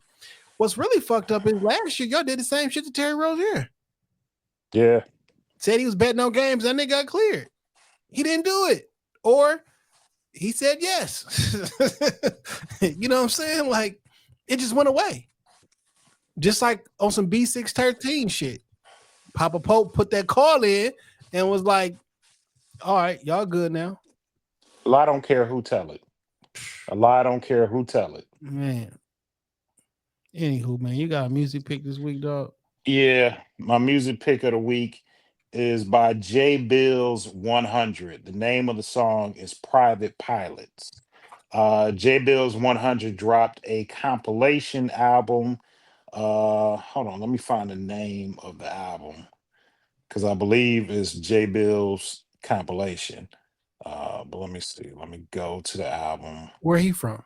D: What's really fucked up is last year y'all did the same shit to Terry Rozier.
E: Yeah.
D: Said he was betting on games, and they got cleared. He didn't do it. Or he said yes. You know what I'm saying? Like, it just went away. Just like on some B613 shit. Papa Pope put that call in and was like, all right, y'all good now.
E: A lie don't care who tell it. A lie don't care who tell it.
D: Man. Anywho, man, you got a music pick this week, dog?
E: Yeah, my music pick of the week is by J Bill's 100. The name of the song is Private Pilots. J Bill's 100 dropped a compilation album. Hold on, let me find the name of the album because I believe it's J Bill's compilation. But let me see. Let me go to the album.
D: Where he from?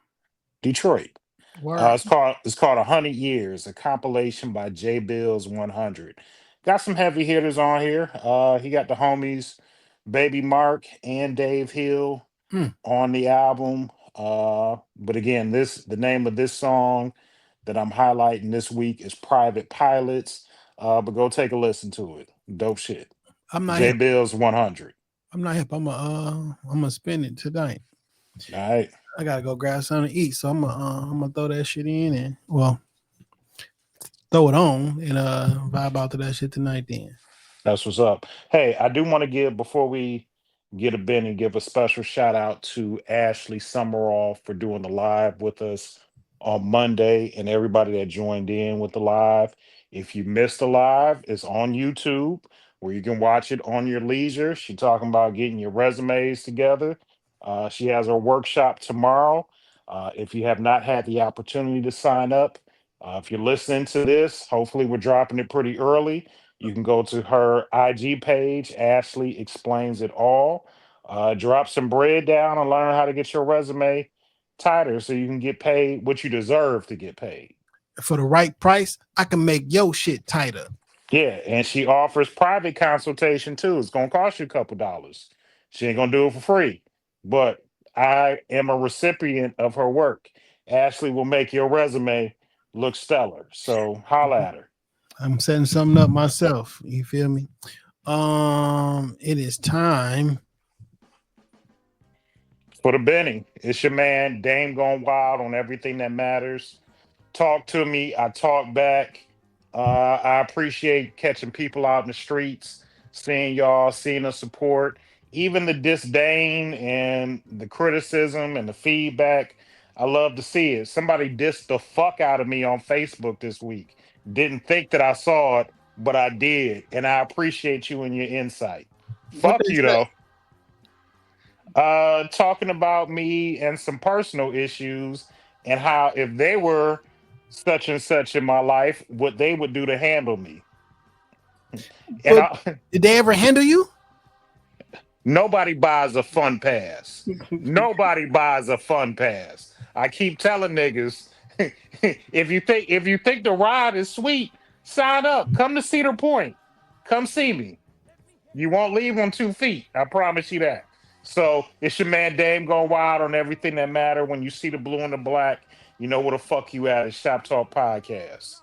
E: Detroit.
D: Where?
E: It's called 100 Years, a compilation by J Bill's 100. Got some heavy hitters on here. He got the homies Baby Mark and Dave Hill on the album. But again, the name of this song that I'm highlighting this week is Private Pilots. But go take a listen to it. Dope shit.
D: I'm not
E: J
D: hip.
E: Bill's 100.
D: I'm not hip. I'm gonna spend it tonight.
E: All right.
D: I gotta go grab something to eat, so I'm gonna throw that shit in and throw it on and vibe out to that shit tonight. Then
E: That's what's up. Hey, I do want to give, before we get a bin, and give a special shout out to Ashley Summerall for doing the live with us on Monday and everybody that joined in with the live. If you missed the live, it's on YouTube where you can watch it on your leisure. She talking about getting your resumes together. She has her workshop tomorrow. If you have not had the opportunity to sign up, if you're listening to this, hopefully we're dropping it pretty early. You can go to her IG page, Ashley Explains It All. Drop some bread down and learn how to get your resume tighter so you can get paid what you deserve to get paid.
D: for the right price, I can make your shit tighter.
E: Yeah, and she offers private consultation too. It's gonna cost you a couple dollars. She ain't gonna do it for free. But I am a recipient of her work. Ashley will make your resume look stellar. So holla at her.
D: I'm setting something up myself. You feel me? It is time
E: For the Benny, it's your man Dame Gone Wild on everything that matters. Talk to me, I talk back. I appreciate catching people out in the streets, seeing y'all, seeing the support, even the disdain and the criticism and the feedback. I love to see it. Somebody dissed the fuck out of me on Facebook this week. Didn't think that I saw it, but I did, and I appreciate you and your insight.
D: What
E: Fuck
D: they
E: you
D: say?
E: though. Talking about me and some personal issues and how if they were such and such in my life, what they would do to handle me. And
D: But did they ever handle you?
E: nobody buys a fun pass. Nobody buys a fun pass. I keep telling niggas, if you think the ride is sweet, sign up. Come to Cedar Point. Come see me. You won't leave on 2 feet. I promise you that. So it's your man Dame Going Wild on everything that matter. When you see the blue and the black, you know where the fuck you at. It's Shop Talk Podcast.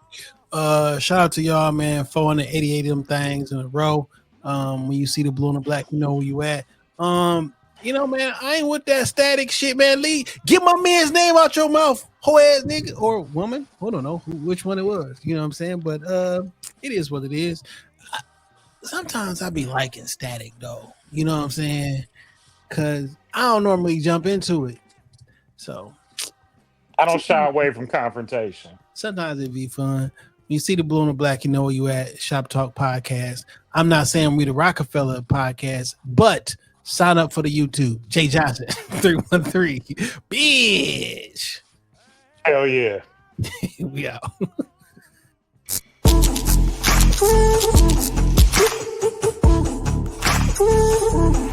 D: Shout out to y'all, man. 488 of them things in a row. When you see the blue and the black, you know where you at. You know, man, I ain't with that static shit, man. Lee, get my man's name out your mouth, hoe ass nigga or woman. I don't know which one it was. You know what I'm saying? But it is what it is. Sometimes I be liking static though. You know what I'm saying? Cause I don't normally jump into it. So
E: I don't shy away from confrontation.
D: sometimes it be fun. When you see the blue and the black, you know where you at. Shop Talk Podcast. I'm not saying we the Rockefeller podcast, but sign up for the YouTube. Jay Johnson 313. Bitch.
E: Hell yeah.
D: We out.
G: Ooh.